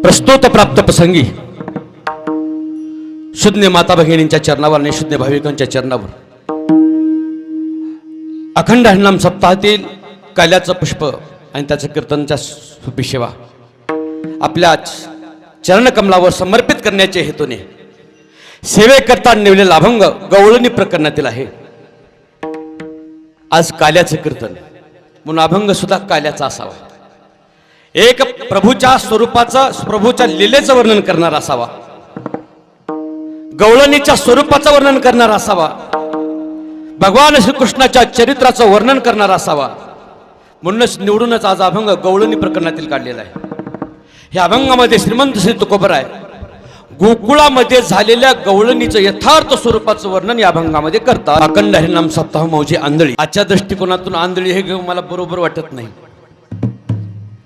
प्रस्तुत प्राप्त प्रसंगी शून्य माता भगिनींच्या चरणावर आणि शून्य भाविकांच्या चरणावर अखंड हरिनाम सप्ताहातील काल्याचं पुष्प आणि त्याचं कीर्तनच्या सुपी सेवा आपल्या चरणकमलावर समर्पित करण्याच्या हेतूने सेवेकरता निवलेला अभंग गवळणी प्रकरणातील आहे. आज काल्याचं कीर्तन म्हणून अभंग सुद्धा काल्याचा असावा. एक प्रभूच्या स्वरूपाचं, प्रभूच्या लीलेचं वर्णन करणारा असावा, गवळणीच्या स्वरूपाचं वर्णन करणारा असावा, भगवान श्रीकृष्णाच्या चरित्राचं वर्णन करणारा असावा. म्हणूनच निवडूनच आज अभंग गवळणी प्रकरणातील काढलेला आहे. ह्या अभंगामध्ये श्रीमंत श्री तुकोबराय गोकुळामध्ये झालेल्या गवळणीचं यथार्थ स्वरूपाचं वर्णन या अभंगामध्ये करतात. अखंड हरिनाम सप्ताह मौजे आंधळी. आजच्या दृष्टिकोनातून आंधळी हे घेऊन मला बरोबर वाटत नाही.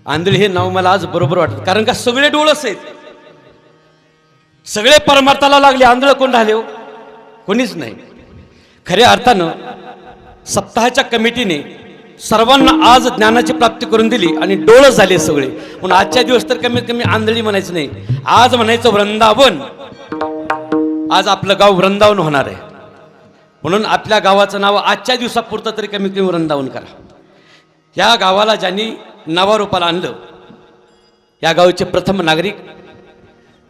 आंधळी हे नाव मला आज बरोबर वाटत, कारण का सगळे डोळस आहेत, सगळे परमार्थाला लागले. आंधळ कोण राहिले हो? कोणीच नाही. खऱ्या अर्थानं सप्ताहाच्या कमिटीने सर्वांना आज ज्ञानाची प्राप्ती करून दिली आणि डोळस झाले सगळे. म्हणून आजच्या दिवस तर कमीत कमी आंधळी म्हणायचं नाही, आज म्हणायचं वृंदावन. आज आपलं गाव वृंदावन होणार आहे. म्हणून आपल्या गावाचं नाव आजच्या दिवसापुरतं तरी कमीत कमी वृंदावन करा. या गावाला ज्यांनी नावारूपाला आणलं, या गावचे प्रथम नागरिक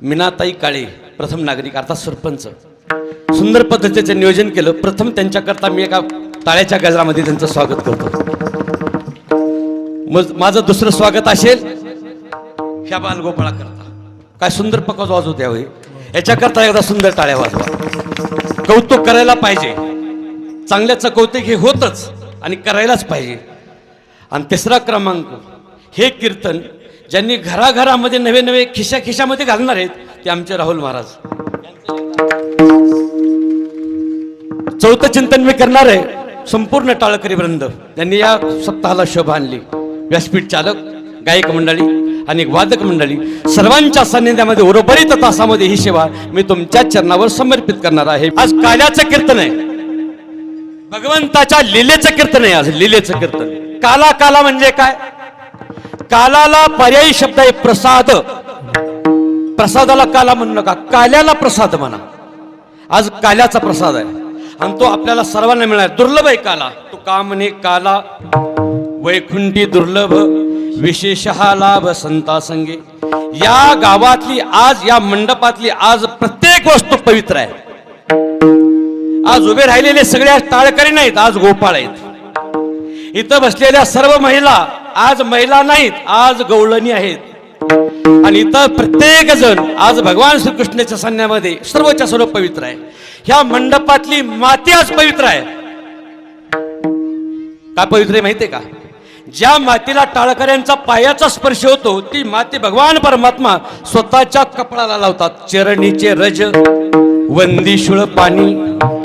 मीनाताई काळे, प्रथम नागरिक अर्थात सरपंच, सुंदर पद्धतीचं नियोजन केलं. प्रथम त्यांच्याकरता मी एका टाळ्याच्या गजरामध्ये त्यांचं स्वागत करतो. मग माझं दुसरं स्वागत असेल ह्या बालगोपाळा करता. काय सुंदर पकवाज वाजवत यावे, याच्याकरता एकदा सुंदर टाळ्या वाजवा. कौतुक करायला पाहिजे, चांगल्याचं कौतुक हे होतच आणि करायलाच पाहिजे. आणि तिसरा क्रमांक, हे कीर्तन ज्यांनी घराघरामध्ये नवे नवे खिशामध्ये घालणार आहेत ते आमचे राहुल महाराज. चौथं चिंतन मी करणार आहे संपूर्ण टाळकरी वृंद, त्यांनी या सप्ताहाला शोभा आणली. व्यासपीठ चालक, गायक मंडळी आणि वादक मंडळी सर्वांच्या सान्निध्यामध्ये उर्वरित तासामध्ये ही सेवा मी तुमच्या चरणावर समर्पित करणार आहे. आज काल्याचं कीर्तन आहे, भगवंताच्या लीलेचं कीर्तन आहे. आज लीलेचं कीर्तन. काला काला म्हणजे काय? कालाला पर्यायी शब्द आहे प्रसाद. प्रसादाला काला म्हणू नका, काल्याला प्रसाद म्हणा. आज काल्याचा प्रसाद आहे आणि तो आपल्याला सर्वांना मिळणार. दुर्लभ आहे काला. तो का म्हणे काला वैकुंठी दुर्लभ विशेष लाभ संता संगे. या गावातली आज, या मंडपातली आज प्रत्येक वस्तू पवित्र आहे. आज उभे राहिलेले सगळे टाळकरी नाहीत, आज गोपाळ आहेत. इथं बसलेल्या सर्व महिला आज महिला नाहीत, आज गवळणी आहेत. आणि इथं प्रत्येक जण आज भगवान श्रीकृष्णाच्या सन्यामध्ये सर्वच्या सर्व पवित्र आहे. ह्या मंडपातली माती आज पवित्र आहे. का पवित्र आहे माहितीये का? ज्या मातीला टाळकऱ्यांचा पायाचा स्पर्श होतो ती माती भगवान परमात्मा स्वतःच्या कपडाला लावतात. चरणीचे रज वंदिशुळ पाणी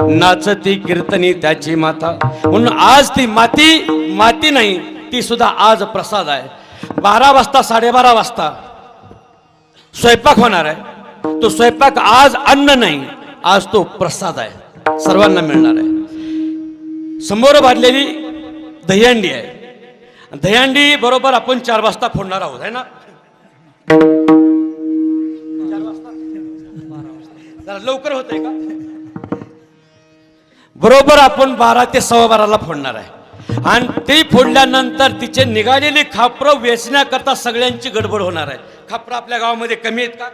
नाचती कीर्तनी त्याची माता. म्हणून आज ती माती नाही, ती सुद्धा आज प्रसाद आहे. 12 वाजता 12:30 वाजता स्वयंपाक होणार आहे. तो स्वयंपाक आज अन्न नाही, आज तो प्रसाद आहे, सर्वांना मिळणार आहे. समोर भाजलेली दहीहंडी आहे. दहीहंडी बरोबर आपण 4 वाजता फोडणार आहोत, है ना? 4 वाजता जरा लवकर होतंय का? बरोबर आपण 12 ते 12:15 फोडणार आहे. आणि ते फोडल्यानंतर तिचे निघालेली खापरं वेचण्याकरता सगळ्यांची गडबड होणार आहे. खापरं आपल्या गावामध्ये कमी आहेत का?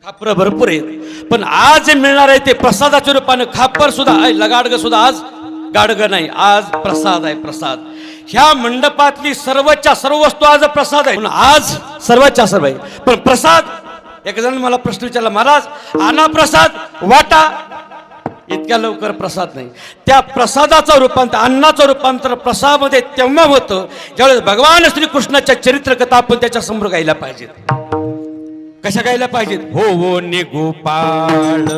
खापरं भरपूर आहेत. पण आज जे मिळणार आहे ते प्रसादाच्या रूपाने. खापर सुद्धा लगाडग सुद्धा आज गाडग नाही, आज प्रसाद आहे, प्रसाद. ह्या मंडपातली सर्वच्या सर्व वस्तू आज प्रसाद आहे. आज सर्वच्या सर्व आहे. पण प्रसाद, एक जण मला प्रश्न विचारला, महाराज आणा प्रसाद वाटा. इतक्या लवकर प्रसाद नाही. त्या प्रसादाचं रूपांतर, अन्नाचं रूपांतर प्रसादामध्ये तेव्हा होतं ज्यावेळेस भगवान श्रीकृष्णाच्या चरित्रकथा आपण त्याच्या समोर गायला पाहिजेत. कशा गायला पाहिजेत? हो हो ने गोपाळ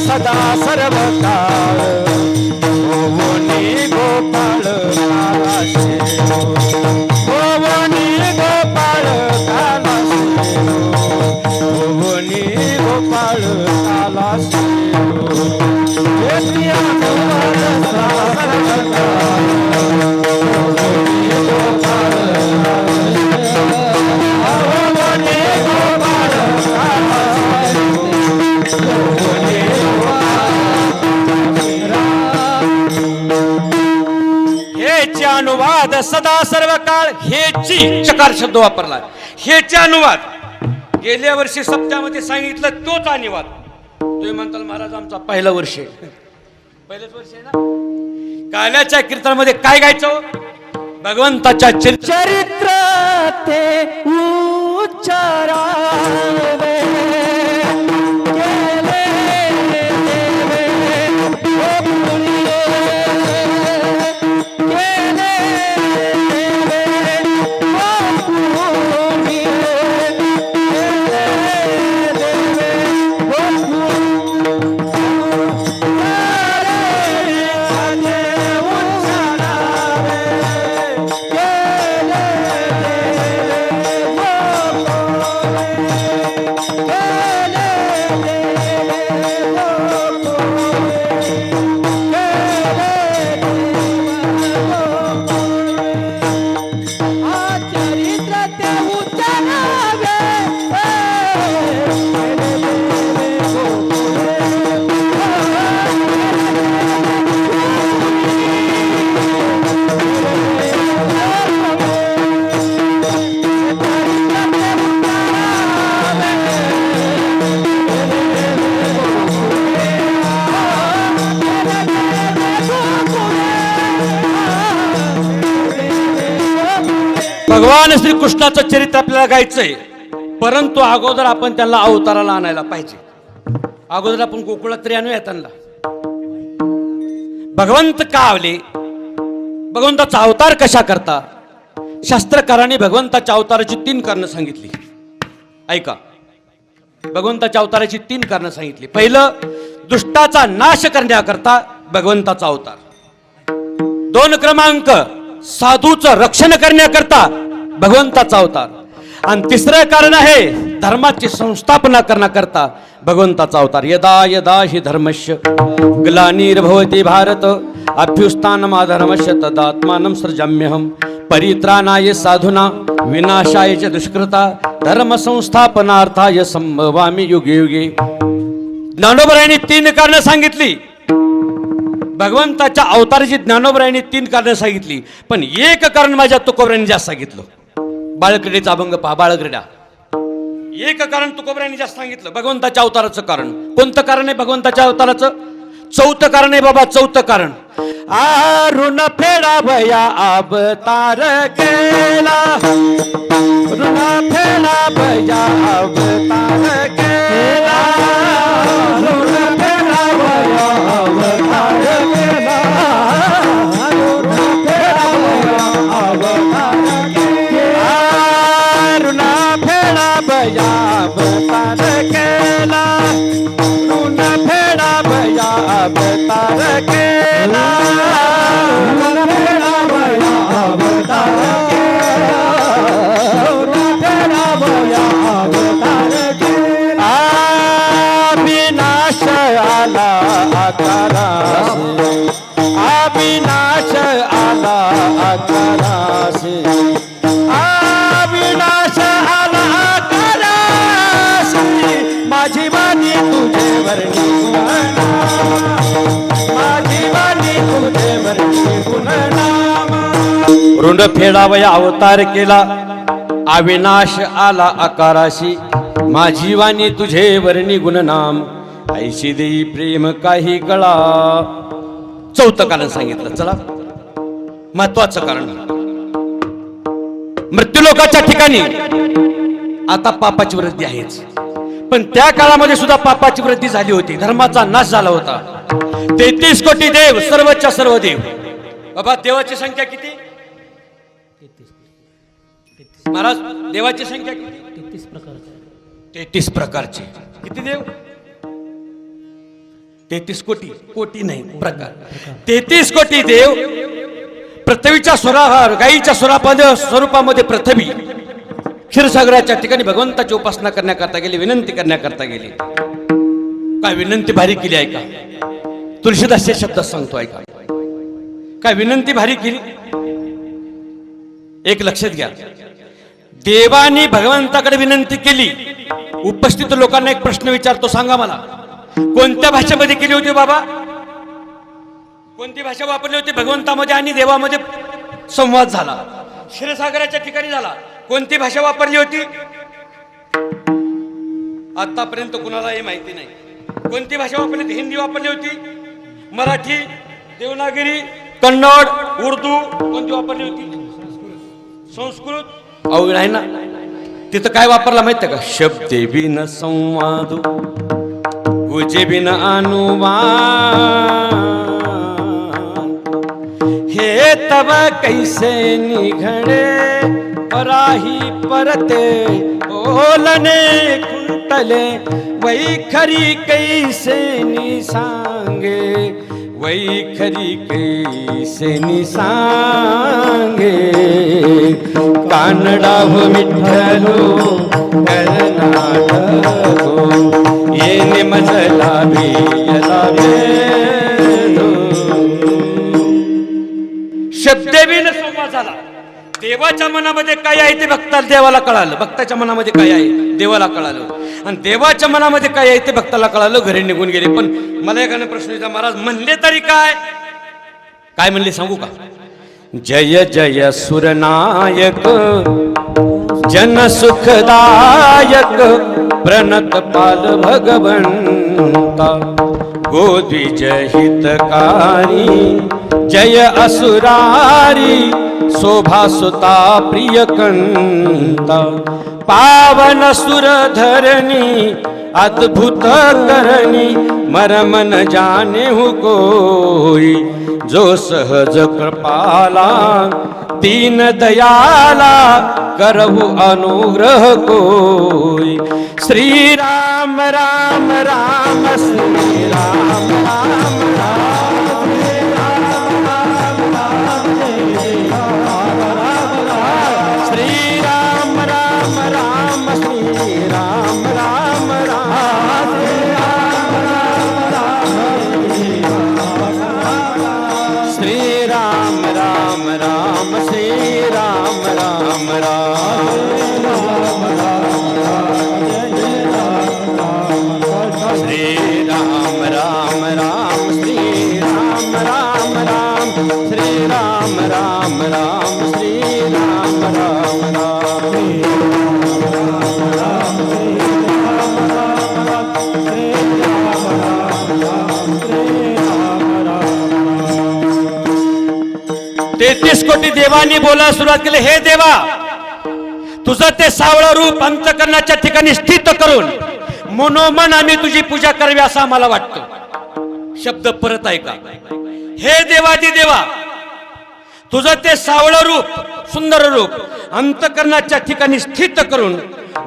सदा सर्व काळ गोपाळ सदा सर्व काळ हेची चकार शब्द वापरला. हेचे अनुवाद गेल्या वर्षी सप्त्यामध्ये सांगितलं तोच अनुवाद. तुम्ही म्हणताल महाराज आमचा पहिलं वर्ष आहे. पहिलंच वर्ष आहे ना. काल्याच्या कीर्तनामध्ये काय गायचं? भगवंताच्या चरित्र ते उच्चारावे केले देवे ओ पुण्य केले देवे ओ पुण्य केले देवे ओ भगवान श्रीकृष्णाचं चरित्र आपल्याला गायचंय, परंतु अगोदर आपण त्यांना अवताराला आणायला पाहिजे. अगोदर आपण गोकुळात तरी आणूया त्यांना. भगवंत का आवले, भगवंताचा अवतार कशा करता, शास्त्रकारांनी भगवंताच्या अवताराची 3 कारणं सांगितली. ऐका, भगवंताच्या अवताराची 3 कारणं सांगितली. पहिलं, दुष्टाचा नाश करण्याकरता भगवंताचा अवतार. 2 क्रमांक, साधूचं रक्षण करण्याकरता भगवंताचा अवतार. आणि 3रं कारण आहे, धर्माची संस्थापना करण्याकरता भगवंताचा अवतार. यदा यदा हि धर्मस्य ग्लानिर्भवति भारत अभ्युत्थानमाधर्मस्य तदात्मानं सृजाम्यहं परित्राणाय साधूना विनाशाय च दुष्कृता धर्म संस्थापनार्थाय संभवामि युगे युगे. ज्ञानोबरायांनी 3 कारणं सांगितली. भगवंताच्या अवताराची ज्ञानोबरायांनी 3 कारणं सांगितली, पण एक कारण माझ्या तुकोबरायांनी जास्त सांगितलं. बाळक्रीडेचा अभंग पहा, बाळक्रीडा. एक कारण तुकोबरायांनी जास्त सांगितलं, भगवंताच्या अवताराचं कारण. कोणतं कारण आहे भगवंताच्या अवताराचं? 4थं कारण आहे बाबा, 4थं कारण. ऋण फेडा भया अवतार केला, ऋण फेडा भया अवतार केला, ऋण फेडा भया अवतार केला, ऋण फेडा भया अवतार केला, ऋण फेडा भया अवतार केला, ऋण फेडा भया अवतार केला, ऋण फेडा भया अवतार केला, ऋण फेडा भया अवतार केला. अविनाश आला आकारासे, अविनाश आला आकारासे, अविनाश आला आकारासे, माझी वाणी तुझे वर्णी गुणनाम, माझी वाणी तुझे वर्णी गुणनाम. ऋण फेडावया अवतार केला, अविनाश आला आकाराशी, माझी वाणी तुझे वर्णी गुणनाम, ऐशी देई प्रेम काही कळा. 4थं कारण सांगितलं. चला, महत्वाचं कारण. मृत्यूलोकाच्या ठिकाणी आता पापाची वृद्धी आहेच, पण त्या काळामध्ये सुद्धा पापाची वृद्धी झाली होती, धर्माचा नाश झाला होता. 33 कोटी देव, सर्वच्या सर्व देव. बाबा, देवाची संख्या किती? महाराज, देवाची संख्या किती? 33 प्रकारचे. किती देव? 33 कोटी. कोटी नाही, प्रकार. 33 कोटी देव पृथ्वीच्या गाईच्या स्वरूपामध्ये पृथ्वी क्षीरसागराच्या ठिकाणी भगवंताची उपासना करण्याकरता गेली, विनंती करण्याकरता गेली. काय विनंती भारी केली आहे का? तुलसीदासचे शब्द सांगतो, ऐका. काय विनंती भारी केली? एक लक्षात घ्या, देवानी भगवंताकडे विनंती केली. उपस्थित लोकांना एक प्रश्न विचारतो, सांगा मला, कोणत्या भाषेमध्ये केली होती बाबा? कोणती भाषा वापरली होती भगवंतामध्ये आणि देवामध्ये? संवाद झाला, क्षीरसागराच्या ठिकाणी झाला. कोणती भाषा वापरली होती आतापर्यंत कुणालाही माहिती नाही. कोणती भाषा वापरली होती? हिंदी वापरली होती, मराठी, देवनागरी, कन्नड, उर्दू. कोणती वापरली होती? संस्कृत. अवघड आहे ना. तिथं काय वापरला माहिती का? शब्दे बिन संवाद, गुजे बिन अनुवाद, हे तब कैसे निघणे पराही परते ओलने कुंटले, वैखरी कैसे निसांगे, वैखरी कैसे निसांगे, कानडाव विठ्ठलो कर्नाटको, येणे मजला भियला भेदो. शब्देबीन संवाद झाला. देवाच्या मनामध्ये काय आहे ते भक्ताला देवाला कळालं, भक्ताच्या मनामध्ये काय आहे देवाला कळालं, आणि देवाच्या मनामध्ये काय आहे ते भक्ताला कळालं. घरी निघून गेले. पण मला एकाने प्रश्न विचारला, महाराज म्हणले तरी काय? काय म्हणले सांगू का? जय जय सुरनायक जन सुखदायक, प्रणत पाल भगवंता, गोद्विज हितकारी, जय असुरारी, शोभासुता प्रियकंता, पावन सुरधरणी, अद्भुत करणी, मरम न जाने हु कोई, जो सहज कृपाला, दीन दयाला, करहु अनुग्रह कोई. श्री राम राम राम, श्री राम राम राम, श्री राम राम राम, श्री राम राम राम, श्री राम राम राम, श्री राम राम राम, श्री राम राम राम, श्री राम राम राम, श्री राम राम राम, श्री राम राम राम. 33 कोटी देवांनी बोलायला सुरुवात केली. हे देवा, तुझं ते सावळं रूप अंतकरणाच्या ठिकाणी स्थित करून मनोमन आम्ही तुझी पूजा करावी असं आम्हाला वाटतं. शब्द परत ऐका. हे देवादी देवा, तुझं ते सावळं रूप, सुंदर रूप अंतकरणाच्या ठिकाणी स्थित करून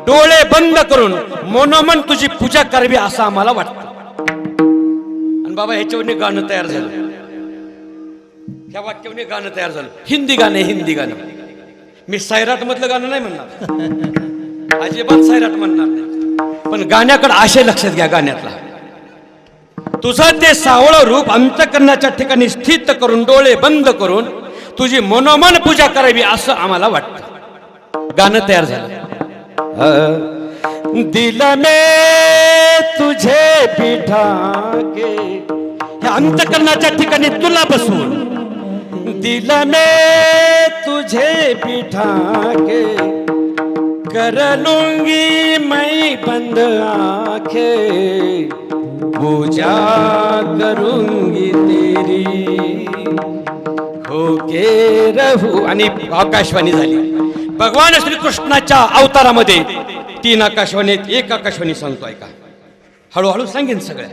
डोळे बंद करून मनोमन तुझी पूजा करावी असं आम्हाला वाटतं. आणि बाबा ह्याच्यावर गाणं तयार झालं. ह्या वाक्यावर गाणं तयार झालं. हिंदी गाणं, हिंदी गाणं. मी सैराट मधलं गाणं नाही म्हणणार, अजिबात सैराट म्हणणार नाही, पण गाण्याकडे आशय लक्षात घ्या. गाण्यातला तुझं ते सावळं रूप अंतकरणाच्या ठिकाणी स्थित करून डोळे बंद करून तुझी मनोमन पूजा करावी असं आम्हाला वाटतं. गाणं तयार झालं. दिल में तुझे बिठा के, या अंतकरणाच्या ठिकाणी तुला बसवून, दिल में तुझे बिठा के, कर लूंगी मैं बंद आंखें, पूजा करूंगी तेरी, होके रहू. आणि आकाशवाणी झाली. भगवान श्रीकृष्णाच्या अवतारामध्ये 3 आकाशवाणी आहेत, 1 आकाशवाणी सांगतोय का? हळूहळू सांगेन सगळ्या.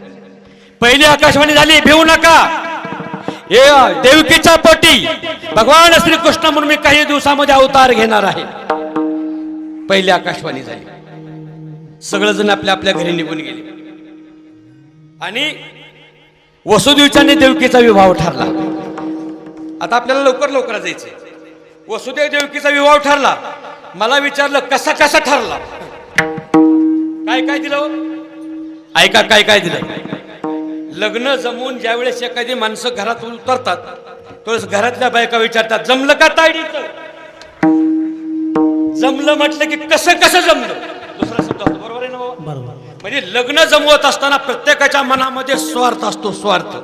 पहिली आकाशवाणी झाली, भिवू नका, हे देवकीच्या पोटी भगवान श्रीकृष्ण म्हणून मी काही दिवसामध्ये अवतार घेणार आहे. पहिली आकाशवाणी झाली. सगळेजण आपल्या आपल्या घरी निघून गेले. आणि वसुदेवच्या आणि देवकीचा विवाह ठरला. आता आपल्याला लवकर लवकर जायचंय. वसुदेव देवकीचा विवाह ठरला. मला विचारलं कसा कसा ठरला, काय काय दिलं ऐका. काय काय दिलं? लग्न जमून ज्यावेळेस एखादी माणसं घरात उतरतात त्यावेळेस घरातल्या बायका विचारतात, जमलं का तायडीचं? जमलं म्हटलं की कसं कसं जमलं, दुसरा शब्द असतो. बरोबर आहे ना बाबा? बरोबर. म्हणजे लग्न जमवत असताना प्रत्येकाच्या मनामध्ये स्वार्थ असतो. स्वार्थ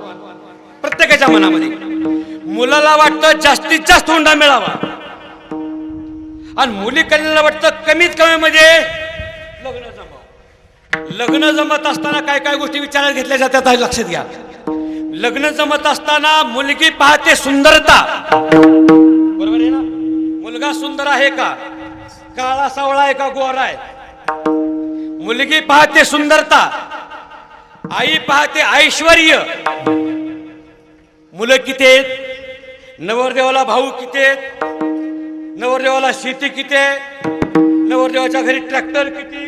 प्रत्येकाच्या मनामध्ये. मुलाला वाटतं जास्तीत जास्त हुंडा मिळावा आणि मुली कन्याला वाटतं कमीत कमी मध्ये लग्न जमावं. लग्न जमत असताना काय काय गोष्टी विचारात घेतल्या जातात हे लक्षात घ्या. लग्न जमत असताना मुलगी पाहते सुंदरता, बरोबर आहे ना. मुलगा सुंदर आहे का, काळा सावळा आहे का गोरा आहे. मुलगी पाहते सुंदरता, आई पाहते ऐश्वर्य. मुलं किती आहेत, नवरदेवाला भाऊ किती आहेत, नवरदेवाला शेती किती आहे, नवरदेवाच्या घरी ट्रॅक्टर किती,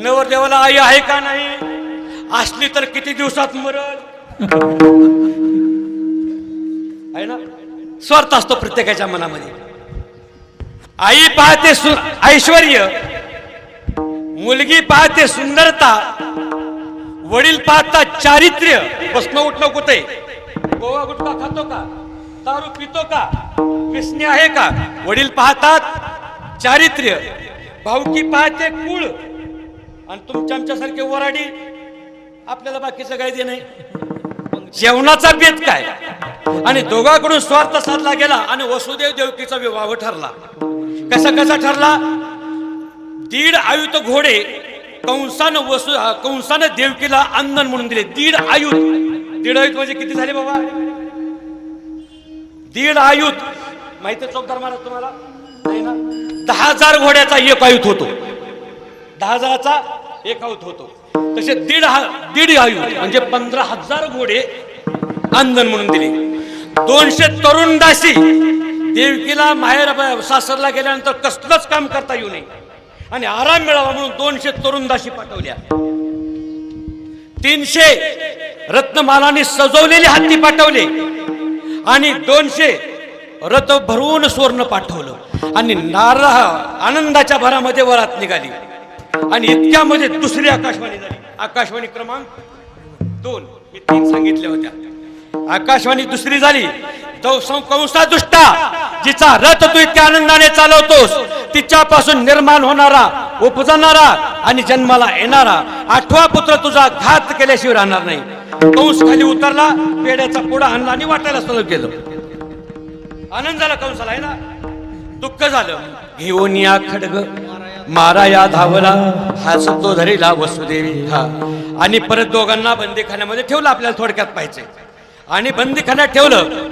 नवरदेवाला आई आहे का नाही, असली तर किती दिवसात मरल. आहे ना. स्वार्थ असतो प्रत्येकाच्या मनामध्ये. आई पाहते ऐश्वर्य, मुलगी पाहते सुंदरता, वडील पाहतात चारित्र्य. बसणं उठणं कुठे, गोवा गुटखा खातो का, दारू पितो का, व्यसनी आहे का. वडील पाहतात चारित्र्य, भाऊकी पाहते कुळ. आणि तुमच्या आमच्यासारखे वराडी आपल्याला बाकीचं काय दे नाही. जेवणाचा बेत काय. आणि दोघांकडून स्वार्थ साधला गेला आणि वसुदेव देवकीचा विवाह ठरला. कसा कसा ठरला. 1.5 आयुत घोडे कंसानं देवकीला अंदन म्हणून दिले. 1.5 आयुत. 1.5 आयुत म्हणजे किती झाले बाबा. 1.5 आयुत माहिती आहे चौकदार महाराज तुम्हाला नाही ना. 10,000 घोड्याचा एक आयुत होतो. 10,000चा एक आयुत होतो. तसे 1.5 आयुत म्हणजे 15,000 घोडे अंदन म्हणून दिले. 200 तरुण दासी. देवकीला माहेर सासरला गेल्यानंतर कसलंच काम करता येऊ नये आणि आराम मिळावा म्हणून 200 तरुण दासी पाठवल्या. 300 रत्नमालांनी सजवलेले हत्ती पाठवले आणि 200 रथ भरून स्वर्ण पाठवलं. आणि आनंदाच्या भरामध्ये वरात निघाली. आणि इतक्यामध्ये दुसरी आकाशवाणी झाली. आकाशवाणी क्रमांक 2. मी 3 सांगितल्या होत्या. आकाशवाणी दुसरी झाली. कंसा दुष्टा, जिचा रथ तू इतक्या आनंदाने चालवतोस, तिच्यापासून निर्माण होणारा, उपजणारा आणि जन्माला येणारा 8वा पुत्र तुझा घात केल्याशिवाय राहणार नाही. कंस खाली उतरला, पेड्याचा पुडा आणला आणि वाटायला सुरू केलं. आनंद झाला कंसाला आहे ना. दुःख झालं. घेऊन या खडग मारा या धावला, हाच तो धरीला वसुदेवी हा. आणि परत दोघांना बंदीखान्यामध्ये ठेवलं. आपल्याला थोडक्यात पाहिजे. आणि बंदीखान्यात ठेवलं.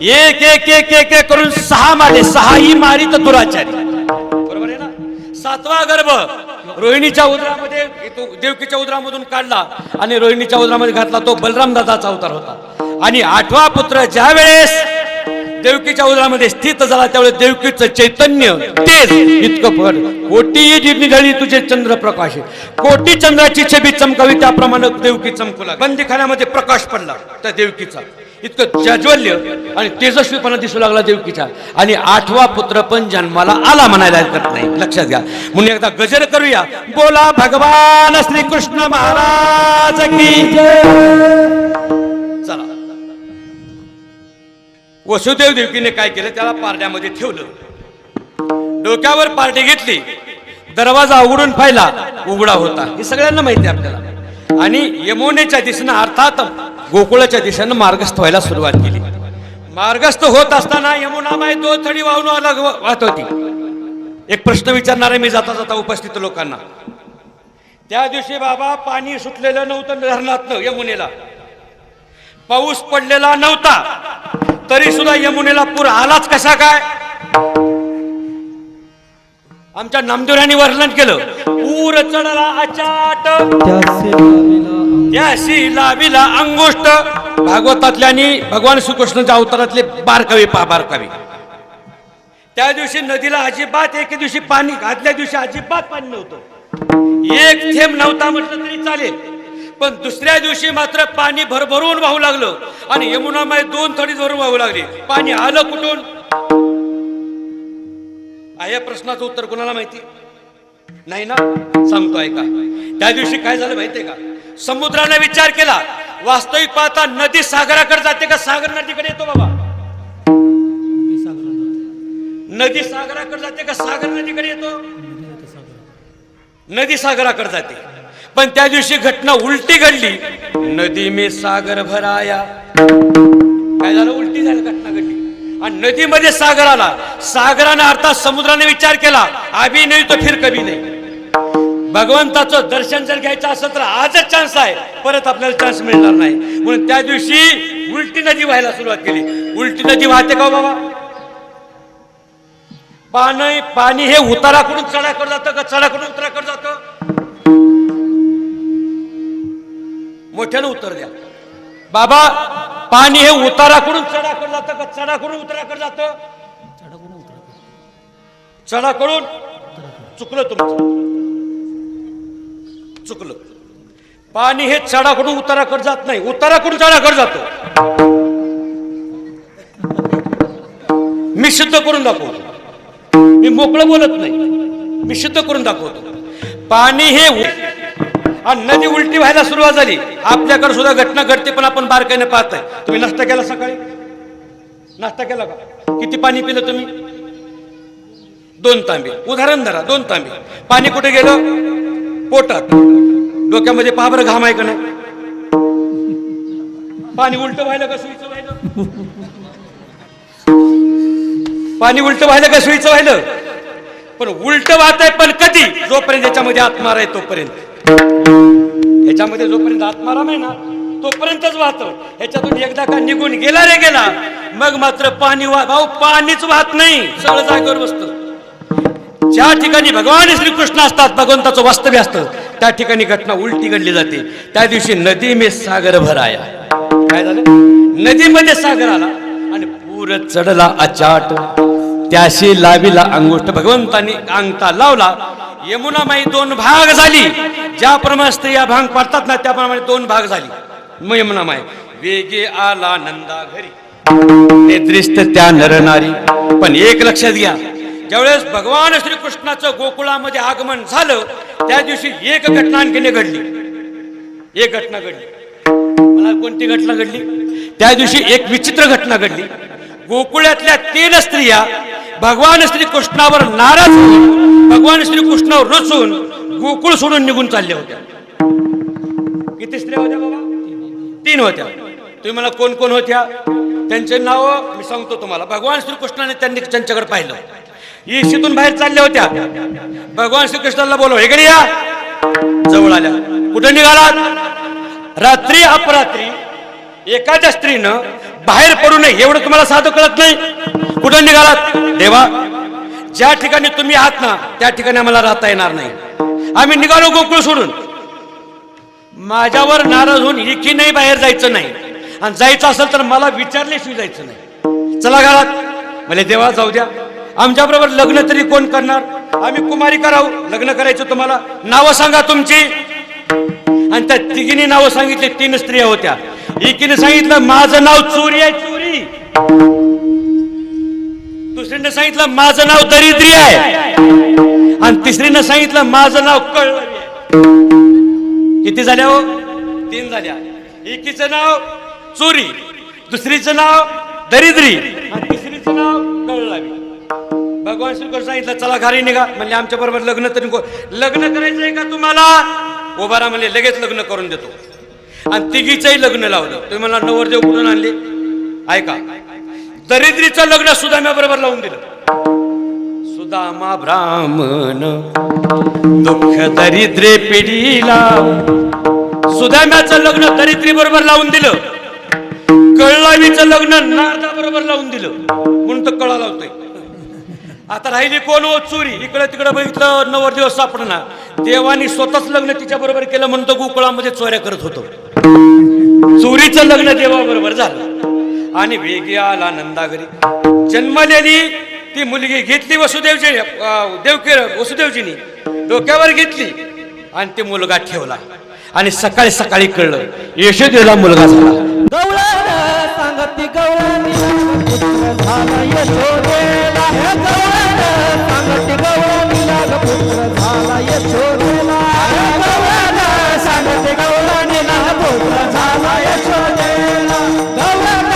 एक एक एक एक एक करून 6 मारले. 6ही मारित दुराचारी. बरोबर आहे ना. 7वा गर्भ रोहिणीच्या उदरामध्ये, देवकीच्या उदरामधून काढला आणि रोहिणीच्या उदरामध्ये घातला. तो बलराम दादाचा अवतार होता. आणि 8वा पुत्र ज्या वेळेस देवकीच्या उदरामध्ये स्थित झाला त्यावेळेस देवकीचं चैतन्य तेज इतकं फड. कोटी निढळी तुझे चंद्र प्रकाश, कोटी चंद्राची छबी चमकावी त्याप्रमाणे देवकी चमकू लागली. बंदीखान्यामध्ये प्रकाश पडला त्या देवकीचा. इतकं जाज्वल्य आणि तेजस्वीपणा दिसू लागला देवकीचा. आणि 8वा पुत्र पण जन्माला आला म्हणायला हरकत नाही. लक्षात घ्या. म्हणून एकदा गजर करूया. बोला भगवान श्री कृष्ण महाराज की जय. चला. वसुदेव देवकीने काय केलं, त्याला पारड्यामध्ये ठेवलं. डोक्यावर पारडी घेतली. दरवाजा उघडून पाहिला, उघडा होता. हे सगळ्यांना माहिती आहे आपल्याला. आणि यमुनेच्या दिशेनं अर्थात गोकुळाच्या दिशेनं मार्गस्थ व्हायला सुरुवात केली. मार्गस्थ होत असताना यमुना माई 2 थडी वाहून वाहत होती. एक प्रश्न विचारणार आहे मी जाता जाता उपस्थित लोकांना. त्या दिवशी बाबा पाणी सुटलेलं नव्हतं धरणातनं यमुनेला. पाऊस पडलेला नव्हता. तरी सुद्धा यमुनेला पूर आलाच कसा काय. आमच्या नामदेवरांनी वर्णन केलं. पूर चढला अचाट, त्याशी लाविला अंगुष्ट. भागवतातल्या आणि भगवान श्रीकृष्णाच्या अवतारातले बारकावे बारकावे. त्या दिवशी नदीला अजिबात, एके दिवशी पाणी, आदल्या दिवशी अजिबात पाणी नव्हतं. एक थेंब नव्हता म्हटलं तरी चालेल. पण दुसऱ्या दिवशी मात्र पाणी भरभरून वाहू लागलं आणि यमुना माई 2 थडी भरून वाहू लागली. पाणी आलं कुठून. या प्रश्नाचं उत्तर कोणाला माहिती नाही ना. सांगतो ऐका. त्या दिवशी काय झालं माहितीये का. समुद्राने विचार केला. वास्तविक पाहता नदी सागराकडे जाते का सागर नदीकडे येतो बाबा. नदी सागराकडे जाते का सागर नदीकडे येतो. नदी सागराकडे जाते. पण त्या दिवशी घटना उलटी घडली. नदी में सागर भराया, काय झालं? उलटी झाली, घटना घडली. आणि नदीमध्ये सागर आला. सागराने अर्थात समुद्राने विचार केला, अभी नाही तो फिर कभी नाही. भगवंताचं दर्शन जर घ्यायचं असेल तर आजच चान्स आहे, परत आपल्याला चान्स मिळणार नाही. म्हणून त्या दिवशी उलटी नदी व्हायला सुरुवात केली. उलटी नदी वाहते का बाबा? पाणी हे उताराकडून चढाकडे जातं का चढाकडून उतराकडे जातं? मोठ्यानं उत्तर द्या बाबा. पाणी हे उताराकडून चढाकडे जातं का चढाकडून उतराकडे जातं? चढाकडून. चुकलं तुमचं, चुकलं. पाणी हे चढाकडून उताराकडे जात नाही, उताराकडून चढाकडे जातो. मी सिद्ध करून दाखवतो. मी मोकळं बोलत नाही, मी सिद्ध करून दाखवतो. पाणी हे आणि नदी उलटी व्हायला सुरुवात झाली. आपल्याकडे सुद्धा घटना घडते, पण आपण बारकाईने पाहताय. तुम्ही नाश्ता केला सकाळी? नाश्ता केला का? किती पाणी पिलं तुम्ही? 2 तांबे. उदाहरण धरा, 2 तांबे. पाणी कुठे गेलं? पोटात. डोक्यामध्ये पाबर घाम आहे का नाही? पाणी उलट व्हायला का सुईचं व्हायलं? पाणी उलट व्हायला का सुईचं व्हायलं? पण उलट वाहत आहे, पण कधी? जोपर्यंत याच्यामध्ये आत्मा आहे तोपर्यंत. ह्याच्यामध्ये जोपर्यंत आत्माराम आहे ना तोपर्यंतच वाहतो. ह्याच्यातून एकदा का निघून गेला रे गेला, मग मात्र पाणी भाऊ पाणीच वाहत नाही, सगळं जागेवर बसतं. ज्या ठिकाणी भगवान श्रीकृष्ण असतात, भगवंताचं वास्तव्य असतं, त्या ठिकाणी घटना उलटी घडली जाते. त्या दिवशी नदी में सागर भराया. काय झालं? नदीमध्ये सागर आला आणि पूर चढला अचाट. त्याशी लावीला अंगुष्ठ. भगवंतानी अंगठा लावला. यमुना माई 2 भाग झाली. ज्याप्रमाणे स्त्रिया भांग पाडतात ना, त्याप्रमाणे 2 भाग झाली. मग यमुना माई वेगे आला नंदा घरी, नेत्रिस्त त्या नरनारी. पण एक लक्षात घ्या, ज्यावेळेस भगवान श्रीकृष्णाचं गोकुळामध्ये आगमन झालं, त्या दिवशी एक घटना आणखीने घडली. एक घटना घडली. मला कोणती घटना घडली? त्या दिवशी एक विचित्र घटना घडली. गोकुळातल्या 3 स्त्रिया भगवान श्रीकृष्णावर नाराज होऊन, भगवान श्रीकृष्णावर रचून गोकुळ सोडून निघून चालल्या होत्या. किती स्त्रिया होत्या बाबा? 3 होत्या. तुम्ही मला कोण कोण होत्या? त्यांचे नाव मी सांगतो तुम्हाला. भगवान श्रीकृष्णाने त्यांच्याकडे पाहिलं. ईशीतून बाहेर चालल्या होत्या. भगवान श्रीकृष्णाला बोलव, इकडे या. जवळ आल्या. कुठे निघालात? रात्री अपरात्री एखाद्या स्त्रीनं बाहेर पडू नये एवढं तुम्हाला साधं कळत नाही? कुठे निघालात? देवा, ज्या ठिकाणी तुम्ही आहात ना त्या ठिकाणी आम्हाला राहता येणार नाही. आम्ही निघालो गोकुळ सोडून. माझ्यावर नाराज होऊन एकी नाही बाहेर जायचं नाही, आणि जायचं असेल तर मला विचारल्याशिवाय जायचं नाही. चला घरात. म्हणजे देवा जाऊ द्या, आमच्या बरोबर लग्न तरी कोण करणार? आम्ही कुमारी करावं. लग्न करायचं तुम्हाला. नावं सांगा तुमची. आणि त्या तिघींनी नावं सांगितली. 3 स्त्रिया होत्या. एकीने सांगितलं माझं नाव चोरी आहे, चोरी. दुसरीने सांगितलं माझं नाव दरिद्री आहे, आणि तिसरीने सांगितलं माझं नाव कळलवी आहे. किती झाल्या हो? 3 झाल्या. एकीचं नाव चोरी, दुसरीचं नाव दरिद्री, आणि तिसरीचं नाव कळलवी. भगवान श्रीकृष्ण सांगितलं चला घरी निघा. म्हणजे आमच्या बरोबर लग्न तरी लग्न करायचंय का तुम्हाला? उभारा म्हणजे लगेच लग्न करून देतो. आणि तिघीचंही लग्न लावलं. तुम्ही मला नवरदेव कुठून आणले? ऐका, दरिद्रीचं लग्न सुदाम्या बरोबर लावून दिलं. सुदामा ब्राह्मण दुःख दरिद्रे पिढीला. सुदाम्याचं लग्न दरिद्री बरोबर लावून दिलं. कळलावीचं लग्न नारदा बरोबर लावून दिलं. म्हणून तर कळा लावतोय. आता राहिली कोण हो? चोरी. इकडे तिकडे बघितलं, नवरदेव सापडना. देवानी स्वतःच लग्न तिच्या बरोबर केलं. म्हणून तो गोकुळामध्ये चोऱ्या करत होतो. चोरीचं लग्न देवाबरोबर झालं. आणि वेगी आला नंदाघरी. जन्मलेली ती मुलगी घेतली वसुदेवजी, वसुदेवजीनी डोक्यावर घेतली आणि ते मुलगा ठेवला. आणि सकाळी सकाळी कळलं यशोदेला मुलगा झाला. गवळण सांगती गवळणी पुत्र झाला यशोदेला. गवळण सांगती गवळणीला पुत्र झाला यशोदेला. गवळण सांगती गवळणीला पुत्र झाला यशोदेला. गवळण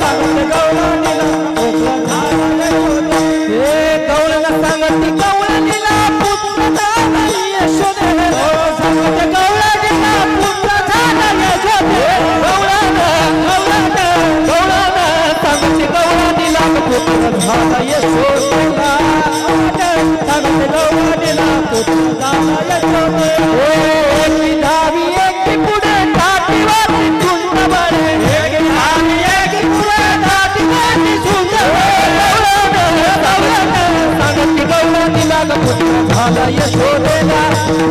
सांगती गवळणीला पुत्र झाला यशोदेला. हे गवळण सांगती गवळणीला पुत्र झाला यशोदेला. सांगती गवळणीला पुत्र झाला यशोदेला. गवळण गवळण गवळण झाला यशोदेला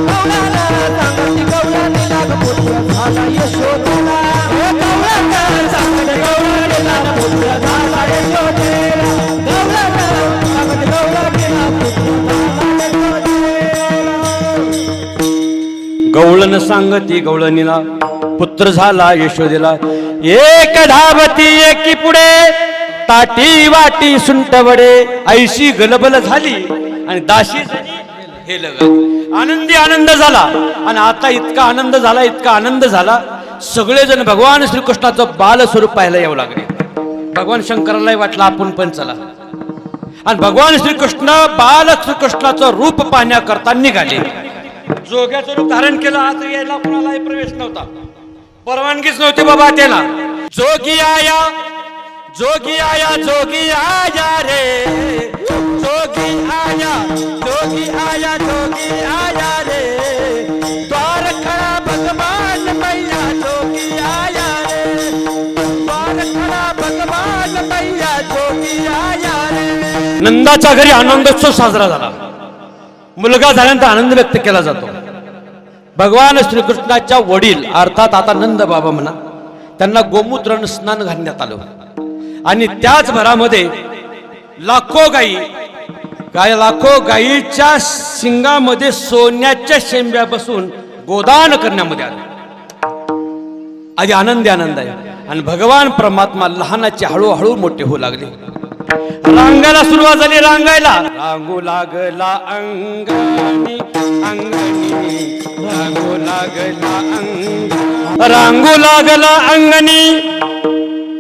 गवळण सांगती गवळणीला ग पुत्र झाला यशोदेला हे गवळण सांगती गवळणीला ग पुत्र झाला यशोदेला गवळण सांगती गवळणीला पुत्र झाला यशोदेला गवळण सांगती गवळणीला पुत्र झाला यशोदेला एक धावती एकी पुढे ताटी वाटी सुंटवडे ऐशी गलबल झाली आणि दाशी झाली हे लग आनंदी आनंद झाला. आणि आता इतका आनंद झाला सगळेजण भगवान श्रीकृष्णाचं बाल स्वरूप पाहायला येऊ लागले. भगवान शंकरालाही वाटलं आपण पण चला. आणि भगवान श्रीकृष्ण बाल श्रीकृष्णाचं रूप पाहण्याकरता निघाले. जोग्याचं रूप धारण केलं. आत यायला कुणालाही प्रवेश नव्हता, परवानगीच नव्हती बाबा त्याला. जोगी आया जोगी आया जोगी आया रे जोगी आया जोगी आया जोगी आया रे द्वार खड़ा भगवान मैया जोगी आया रे द्वार खड़ा भगवान मैया जोगी आया रे. नंदाच्या घरी आनंदोत्सव साजरा झाला. मुलगा झाल्यानंतर आनंद व्यक्त केला जातो. भगवान श्रीकृष्णाच्या वडील अर्थात आता नंद बाबा म्हणा त्यांना गोमूत्र स्नान घालण्यात आलं. आणि त्याच भरामध्ये लाखो गायीच्या शिंगामध्ये सोन्याच्या शेंब्या बसून गोदान करण्यामध्ये आलं. आधी आनंद आहे. आणि भगवान परमात्मा लहानाचे हळूहळू मोठे होऊ लागले. रांगायला सुरुवात झाली. रांगू लागला अंगणी रांगू लागला अंगणी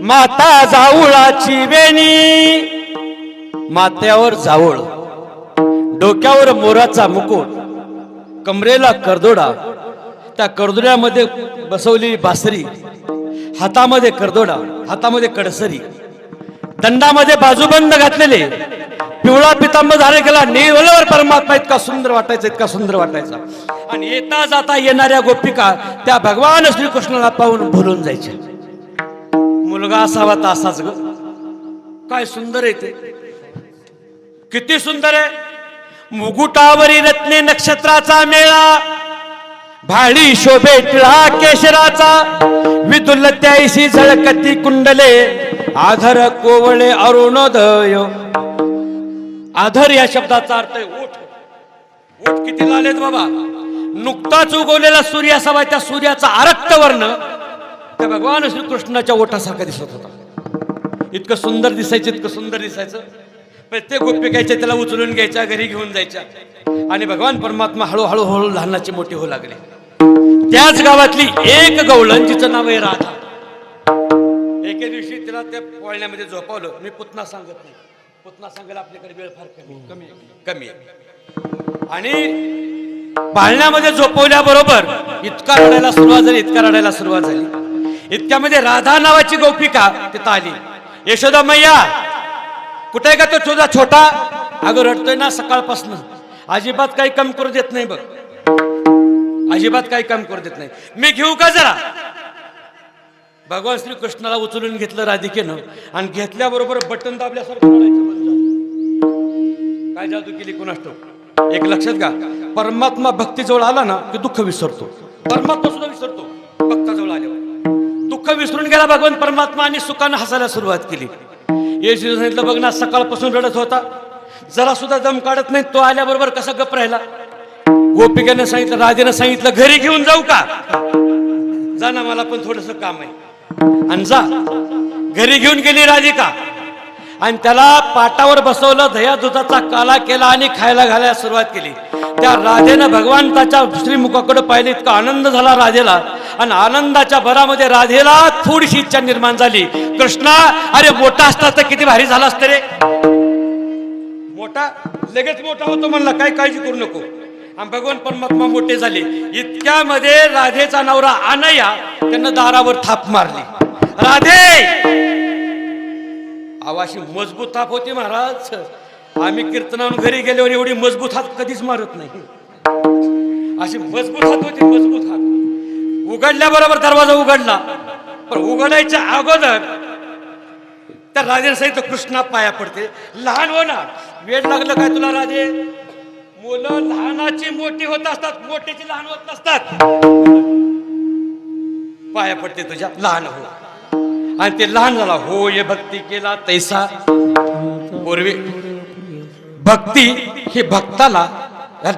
माता जाऊळाची वेणी. माथ्यावर जाऊळ, डोक्यावर मोराचा मुकुट, कमरेला करदोडा, त्या करदोड्यामध्ये बसवलेली बासरी, हातामध्ये करदोडा, हातामध्ये कडसरी, दंडामध्ये बाजूबंद घातलेले, पिवळा पितांबर धारण केला. निर्मलवर परमात्मा इतका सुंदर वाटायचा. आणि येता जाता येणाऱ्या गोपिका त्या भगवान श्रीकृष्णाला पाहून भुलून जायच्या. मुलगा असावा तर असाच ग, काय सुंदर आहे ते, किती सुंदर आहे. मुकुटावरी रत्ने नक्षत्राचा मेळा, भाळी शोभे टिळा केशराचा, विदुल त्याईशी झळकती कुंडले, आधर कोवळे अरुणोदय. आधर या शब्दाचा अर्थ आहे ओठ. ओठ किती लाल आहेत बाबा. नुकताच उगवलेला सूर्य असावा, त्या सूर्याचा आरक्त वर्ण त्या भगवान श्रीकृष्णाच्या ओठासारखा दिसत होता. इतकं सुंदर दिसायचं. प्रत्येक गोपिकाच्या त्याला उचलून घ्यायच्या, घरी घेऊन जायच्या. आणि भगवान परमात्मा हळूहळू लहानाचे मोठे होऊ लागले. त्याच गावातली एक गवळण जिचं नाव आहे राधा. एके दिवशी तिला त्या पोळण्यामध्ये झोपवलं. मी पुतना सांगत नाही, पुतना सांगायला आपल्याकडे वेळ फार कमी आहे. आणि पाळण्यामध्ये झोपवल्याबरोबर इतका रडायला सुरुवात झाली. इतक्यामध्ये राधा नावाची गोपिका तिथं आली. यशोदा मैया कुठे का तो तुझा छोटा? अगं रडतोय ना सकाळपासून, अजिबात काही काम करू देत नाही बघ, अजिबात काही काम करू देत नाही. मी घेऊ का जरा? भगवान श्रीकृष्णाला उचलून घेतलं राधिकेनं आणि घेतल्याबरोबर बटन दाबल्यासारखं रडायचं बंद झालं. काय जादू केली कोणास ठाऊक. एक लक्षात घ्या, परमात्मा भक्तीजवळ आला ना की दुःख विसरतो. परमात्मा सुद्धा विसरतो भक्ताजवळ आल्यावर. दुःख विसरून गेला भगवान परमात्मा आणि सुखानं हसायला सुरुवात केली. येशू सांगितलं बघ ना, सकाळपासून रडत होता, जरा सुद्धा दम काढत नाही, तो आल्याबरोबर कसा गप राहिला. गोपिकाने सांगितलं, राधेनं सांगितलं घरी घेऊन जाऊ का? जा ना, मला पण थोडस काम आहे. आणि जा. घरी घेऊन गेली राधिका आणि त्याला पाटावर बसवलं, दह्या दुधाचा काला केला आणि खायला घालायला सुरुवात केली. त्या राधेनं भगवंताच्या श्रीमुखाकडे पाहिले. इतका आनंद झाला राधेला. आणि आनंदाच्या भरामध्ये राधेला थोडीशी इच्छा निर्माण झाली, कृष्णा अरे मोठा असता तर किती भारी झाला असतं रे. मोठा लगेच मोठा होतो म्हणला, काय काळजी करू नको. आणि भगवान परमात्मा मोठे झाले. इतक्यामध्ये राधेचा नवरा अनया त्यांना दारावर थाप मारली. राधे आवाशी मजबूत थाप होती महाराज. आम्ही कीर्तनावरून घरी गेल्यावर एवढी मजबूत हात कधीच मारत नाही. अशी मजबूत हात होती, मजबूत हात. उघडल्याबरोबर दरवाजा उघडला, पण उघडायच्या अगोदर त्या राधेने सांगितलं कृष्णा पाया पडते. लहान हो ना, वेळ लागलं काय तुला राधे? मुलं लहान लहानाची मोठी होत असतात, मोठीची लहान होत नसतात. पाया पडते तुझ्या, लहान हो. आणि ते लहान झाला, हो ये भक्ती केला तैसा. पूर्वी भक्ती हे भक्ताला,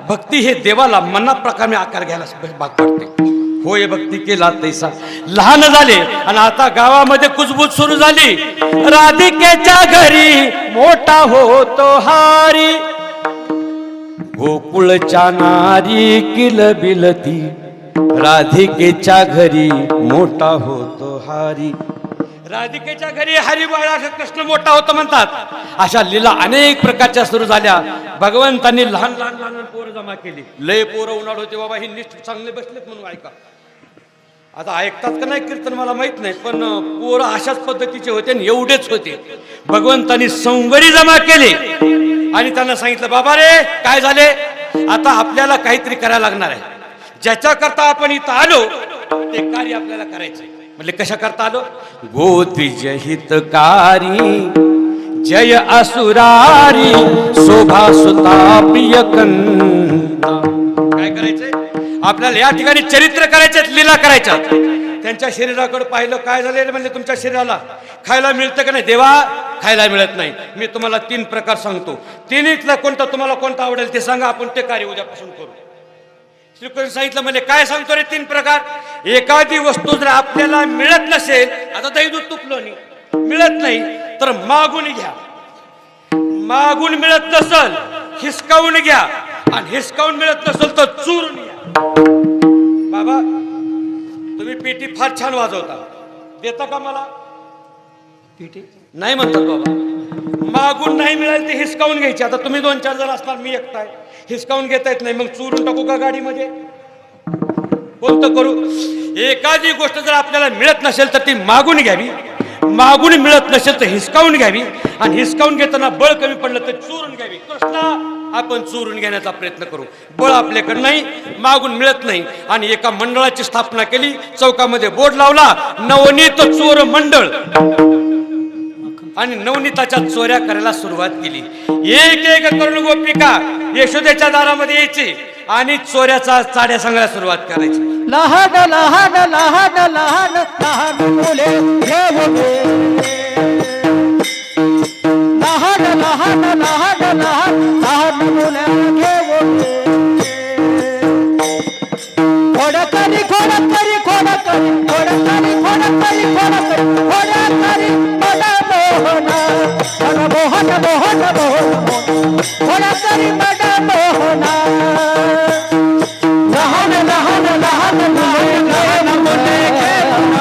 भक्ती हे देवाला मनाप्रकारे आकार घ्यायला भाग पडते. होय भक्ती केला तैसा. लहान झाले आणि आता गावामध्ये कुजबूज सुरू झाली. राधिकेच्या घरी मोठा होतो हारी, गोकुळच्या नारी किलबिलती. राधिकेच्या घरी मोठा होतो हारी. राधिकेच्या घरी हरी बाळा कृष्ण मोठा होतो म्हणतात. अशा लीला अनेक प्रकारच्या सुरू झाल्या. भगवंतांनी लहान लहान लहान पोरं जमा केली. लय पोरं उन्हाळ होते बाबा, ही निष्ठ चांगले बसलेत म्हणून ऐका. आता ऐकतात का नाही कीर्तन मला माहित नाही, पण पोरं अशाच पद्धतीचे होते आणि एवढेच होते. भगवंतांनी संवरी जमा केले आणि त्यांना सांगितलं, बाबा रे काय झाले, आता आपल्याला काहीतरी करायला लागणार आहे. ज्याच्या करता आपण इथं आलो ते कार्य आपल्याला करायचंय. म्हणजे कशा करता आलो, गोद्विज हितकारी जय असुरारी शोभा सुता प्रियकंता. काय करायचंय आपल्याला या ठिकाणी, चरित्र करायचे, लीला करायच्या. त्यांच्या शरीराकडे पाहिलं, काय झाले म्हणजे तुमच्या शरीराला खायला मिळतं का नाही, देवा खायला मिळत नाही. मी तुम्हाला 3 प्रकार सांगतो, तिन्हीतला कोणता तुम्हाला कोणता आवडेल ते सांगा, आपण ते कार्य उद्यापासून करू. श्रीकृष्ण सांगितलं म्हणजे काय सांगतो रे 3 प्रकार. एखादी वस्तू जर आपल्याला मिळत नसेल, आता दही दूध तुपलं नाही मिळत नाही तर मागून घ्या. मागून मिळत नसल हिसकावून घ्या, आणि हिसकावून मिळत नसेल तर चूरून घ्या. बाबा तुम्ही पेटी फार छान वाजवता, देता का मला पेटी? नाही म्हणतात बाबा. मागून नाही मिळाल ते हिसकावून घ्यायची. आता तुम्ही 2-4 जण असणार, मी एकटा आहे, हिसकावून घेता येत नाही, मग चुरून टाकू का गाडीमध्ये? कोणतं करू? एखादी गोष्ट जर आपल्याला मिळत नसेल तर ती मागून घ्यावी, मागून मिळत नसेल तर हिसकावून घ्यावी, आणि हिसकावून घेताना बळ कमी पडलं तर चोरून घ्यावी. कृष्णा आपण चोरून घेण्याचा प्रयत्न करू. बळ आपल्याकडे नाही, मागून मिळत नाही. आणि एका मंडळाची स्थापना केली, चौकामध्ये बोर्ड लावला, नवनीत चोर मंडळ, आणि नवनीताच्या चोऱ्या करायला सुरुवात केली. एक एक करून गोपिका यशोदेच्या दारामध्ये यायची आणि चोऱ्याचा चाड्या सांगायला सुरुवात करायची. लहान लहान लहान लहान लहान मुले घेऊन, लहान लहान लहान लहान लहान मुले घेऊन, खोडकरी खोडकरी खोडकरी खोडकरी खोडकरी खोडकरी खोडकरी बडा मोहना मोहन मोहन मोहन खोडकरी बडा मोहना. लहान लहान लहान मुले घेऊन,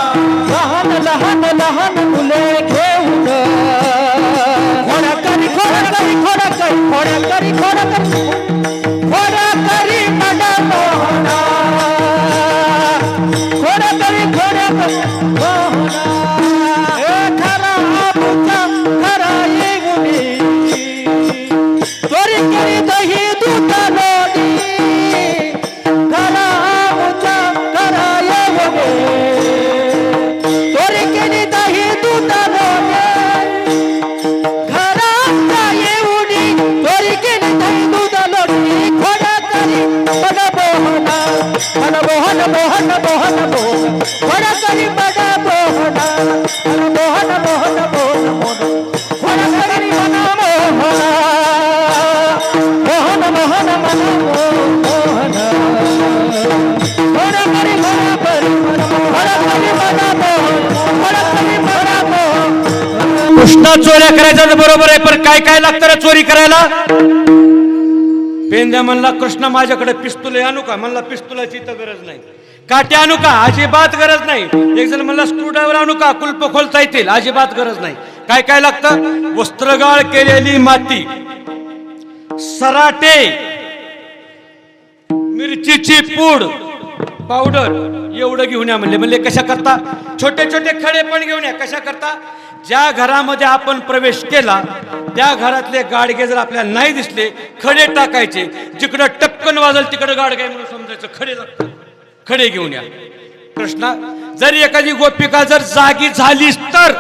लहान लहान लहान मुले घेऊन, खोडकरी खोडकरी खोडकरी खोडकरी खोडकरी खोडकरी बडा मोहना, खोडकरी खोडकरी मोहना. खरा आमचा खरा येऊनी, चोरी केली दही दूध लोणी, खरा आमचा खरा येऊनी, चोरी केली दही दूध लोणी, खरा आमचा येऊनी, चोरी केली दही दूध लोणी. खोडकरी बडा मोहना, बडा मोहन मोहन मोहन मोहन खोडकरी बडा मोहना, मोहन मोहन मोहन मोहन खोडकरी बडा मोहना, मोहन मोहन मन मोहन खोडकरी बडा खोडकरी बडा मोहन खोडकरी बडा मोहन. कृष्णा चोऱ्या करायच्या बरोबर आहे, पण काय काय लागतं रे चोरी करायला? पेंद्या म्हणला, कृष्ण माझ्याकडे पिस्तूल आहे, आणू का? म्हणला पिस्तुलाची तर गरज नाही. काठी आणू का? अजिबात गरज नाही. एक जण म्हणला स्क्रूड्रायव्हर आणू का? कुलप खोलता येतील, अजिबात गरज नाही. काय काय लागतं? वस्त्रगाळ केलेली माती, सराटे, मिरचीची पूड पावडर, एवढं घेऊन या म्हणले. म्हणले कशा करता? छोटे छोटे खडे पण घेऊन या. कशा करता? ज्या घरामध्ये आपण प्रवेश केला त्या घरातले गाडगे जर आपल्याला नाही दिसले, खडे टाकायचे. जिकडं टपकन वाजल तिकडं गाडगे म्हणून समजायचं. खडे लागतात, खडे घेऊन या. कृष्णा जर एखादी गोपिका जर जागी झालीस तर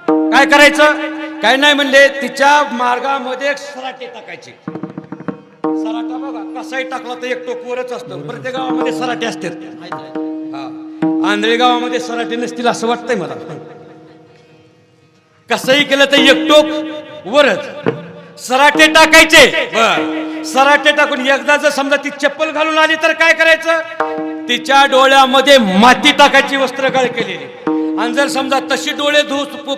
काय करायचं? काय नाही म्हणले, तिच्या मार्गामध्ये एक सराटे टाकायचे. सराटा बघा कसाही टाकला तर एक टोक वरच असतं. प्रत्येक गावामध्ये सराटे असतात. हा. आंधळे गावामध्ये सराटे नसतील असं वाटतंय मला. कसंही केलं तर एक टोक वरच सराटे टाकायचे. बर सराटे टाकून एकदा जर समजा ती चप्पल घालून आली तर काय करायचं, तिच्या डोळ्यामध्ये माती टाकायची, वस्त्रगाळ केलेली. आणि जर समजा तशी डोळे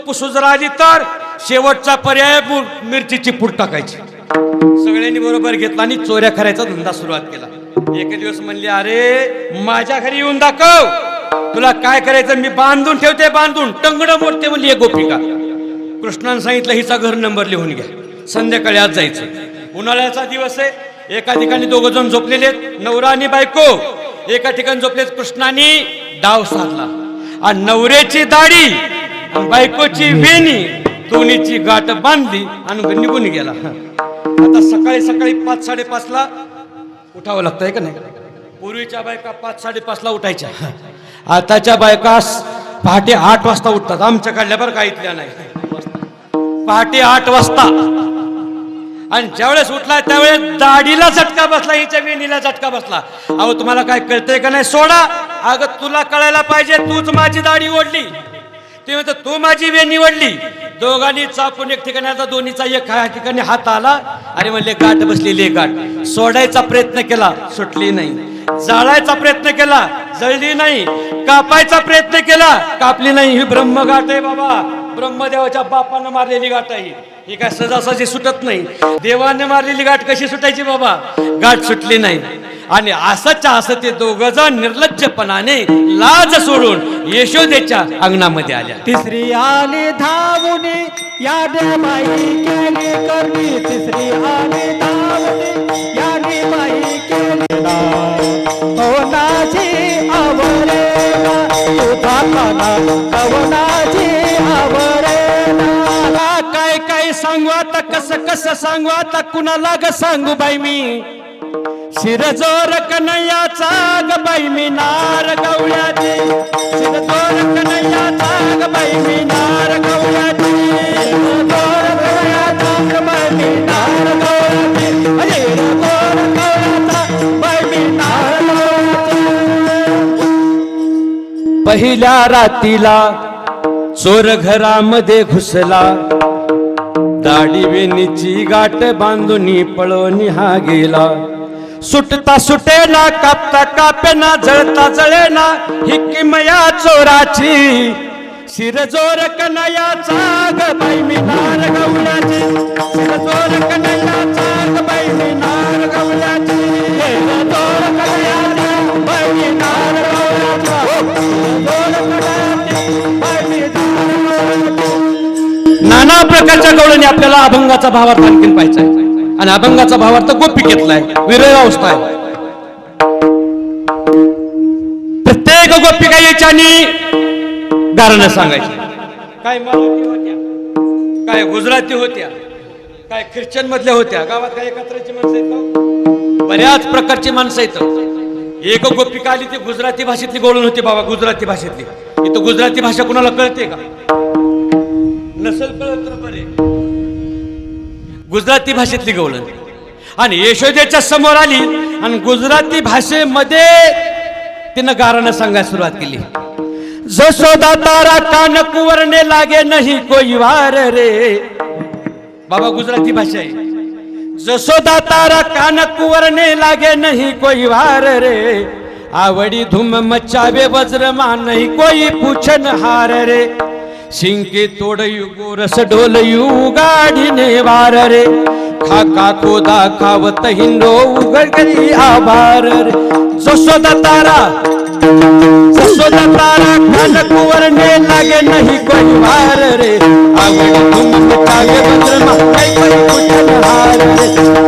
पुसू जर आली तर शेवटचा पर्याय मिरचीची पूड टाकायची. सगळ्यांनी बरोबर घेतला आणि चोऱ्या करायचा धंदा सुरुवात केला. एक दिवस म्हणले, अरे माझ्या घरी येऊन दाखव, तुला काय करायचं मी बांधून ठेवते, बांधून टंगडं मोडते म्हणली एक गोपिका. कृष्णाने सांगितलं हिचा घर नंबर लिहून घ्या, संध्याकाळी आज जायचं. उन्हाळ्याचा दिवस आहे. एका ठिकाणी दोघ जण झोपलेले, नवरा आणि बायको एका ठिकाणी झोपलेत. कृष्णाने डाव साधला आणि नवऱ्याची दाढी आणि बायकोची वेणी दोन्हीची गाठ बांधली आणि निघून गेला. आता सकाळी सकाळी 5-5:30 उठावं लागतंय का नाही. पूर्वीच्या बायका 5-5:30 उठायच्या. आताच्या बायका पहाटे 8 वाजता उठतात. आमच्या काढल्या बरं का, इथल्या नाही. पहाटे 8 वाजता. आणि ज्यावेळेस उठला त्यावेळेस दाढीला झटका बसला, हिच्या वेणीला झटका बसला. अहो तुम्हाला काय कळतंय का नाही, सोडा. अगं तुला कळायला पाहिजे, तूच माझी दाढी ओढली, ते म्हणतो तू माझी वेणी ओढली. दोघांनी चापून एक ठिकाणी, आता दोन्हीचा एक ठिकाणी हात आला. अरे म्हणले गाठ बसलेली गाठ. सोडायचा प्रयत्न केला, सुटली नाही. जाळायचा प्रयत्न केला, जळली नाही. कापायचा प्रयत्न केला, कापली नाही. ही ब्रह्मगाठ आहे बाबा, ब्रह्मदेवाच्या बापानं मारलेली गाठ आहे ही. काय सहजासहजी सुटत नाही. देवाने मारलेली गाठ कशी सुटायची बाबा, गाठ सुटली नाही. आणि असंच असं ते दोघ जण निर्लज्जपणाने लाज सोडून यशोदेच्या अंगणामध्ये आल्या. तिसरी आली धावून याने बाई केली करणी, तिसरी आली धावून याने बाई केली ना. पवनाची आवरेला तुझा पाना, पवनाची आवरेला. काय काय सांगू आता, कसं कसं सांगू आता, कुणाला ग सांगू बाई मी. शिरजोर कन्हैयाचा ग बाई मी नार गवळ्याची, शिरजोर कन्हैयाचा ग बाई मी नार गवळ्याची, शिरजोर कन्हैयाचा ग बाई मी नार गवळ्याची, शिरजोर कन्हैयाचा बाई मी नार गवळ्याची. पहिल्या रातीला चोर घरामध्ये घुसला, दाढी वेणीची गाठ बांधून पळून हा गेला. सुटता सुटेना, कापता कापेना, जळता जळेना, ही किमया चोराची. शिरजोर कन्हैयाचा ग बाई मी नार गवळ्याची, शिरजोर कन्हैयाचा ग बाई मी नार गवळ्याची, शिरजोर कन्हैयाचा बाई मी नार गवळ्याची, शिरजोर कन्हैयाची बाई मी नार गवळ्याची. नाना प्रकारच्या गवळणी आपल्याला अभंगाचा भावार्थ आणखीन पाहायचा आहे. आणि अभंगाचा भावार्थ गोपिकेतला आहे, विरह अवस्था आहे. प्रत्येक गोपिका याच्यानी गारणं सांगायची. काय मराठी होत्या, काय गुजराती होत्या, काय ख्रिश्चन मधल्या होत्या. गावात काय एकत्रची माणसं आहेत, बऱ्याच प्रकारची माणसं आहेत. एक गोपिका आली ती गुजराती भाषेतली गवळण होती बाबा, गुजराती भाषेतली. इथं गुजराती भाषा कुणाला कळते का, नसेल कळत तर बरे. गुजराती भाषेतली गवळण. आणि यशोदेच्या समोर आली आणि गुजराती भाषेमध्ये तिनं गारणं सांगायला सुरुवात केली. जसोदा तारा कान कुवरने लागे नहीं कोई वार रे. बाबा गुजराती भाषा आहे. जसोदा तारा कान कुवरने लागे नहीं कोई वार रे, आवडी धूम मचावे वज्रमा नहीं कोई पूछन हार रे. शिंके तोडयू गोरस ढोलयू गाडीने वार रे, खाका कोदा खावत हिंडो उघडकरी आभार रे. जसोदा तारा कान कुवरने लागे नहीं कोई वार रे, आवडी धूम मचावे वज्रमा नहीं कोई पूछन हार रे.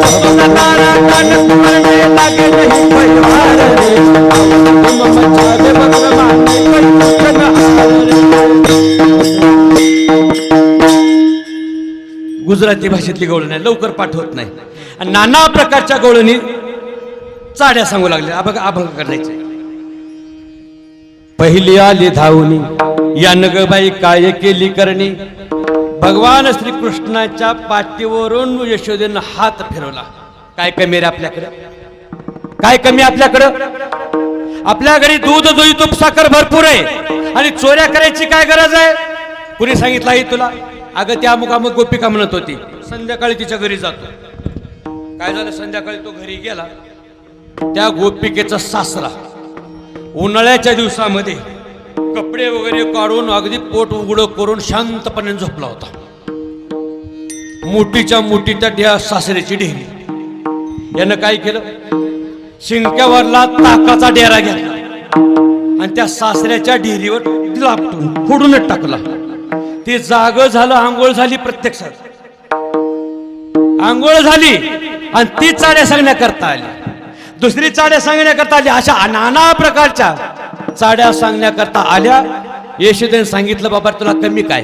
जसोदा तारा कान कुवरने लागे नहीं कोई वार रे, आवडी धूम मचावे वज्रमा नहीं कोई पूछन हार रे. गुजराती भाषेतली गवळण आहे, लवकर पाठ होत नाही. आणि नाना प्रकारच्या गवळणी चाड्या सांगू लागल्या, अभंग करायचे. पहिली आली धावणी या नगबाई काय केली करणी. भगवान श्रीकृष्णाच्या पाठीवरून यशोदेनं हात फिरवला. काय कमी रे आपल्याकडं? काय कमी आपल्याकडं? आपल्या घरी दूध दही तूप साखर भरपूर आहे आणि चोऱ्या करायची काय गरज आहे? कुणी सांगितलं आहे तुला? अगं त्या अमुक गोपिका म्हणत होती संध्याकाळी तिच्या घरी जातो. काय झालं? संध्याकाळी तो घरी गेला. त्या गोपिकेचा सासरा उन्हाळ्याच्या दिवसामध्ये कपडे वगैरे काढून अगदी पोट उघडं करून शांतपणे झोपला होता. मोठीच्या मोठी त्या सासऱ्याची ढेरी. यानं काय केलं? शिंक्यावरला ताकाचा डेरा घेतला आणि त्या सासऱ्याच्या ढेरीवर लापटून फोडूनच टाकला. ते जाग झालं. आंघोळ झाली. प्रत्यक्षात आंघोळ झाली आणि ती चाड्या सांगण्याकरता आली. दुसरी चाड्या सांगण्याकरता आली. अशा नाना प्रकारच्या चाड्या सांगण्याकरता आल्या. यशोदेने सांगितलं बाबा तुला कमी काय?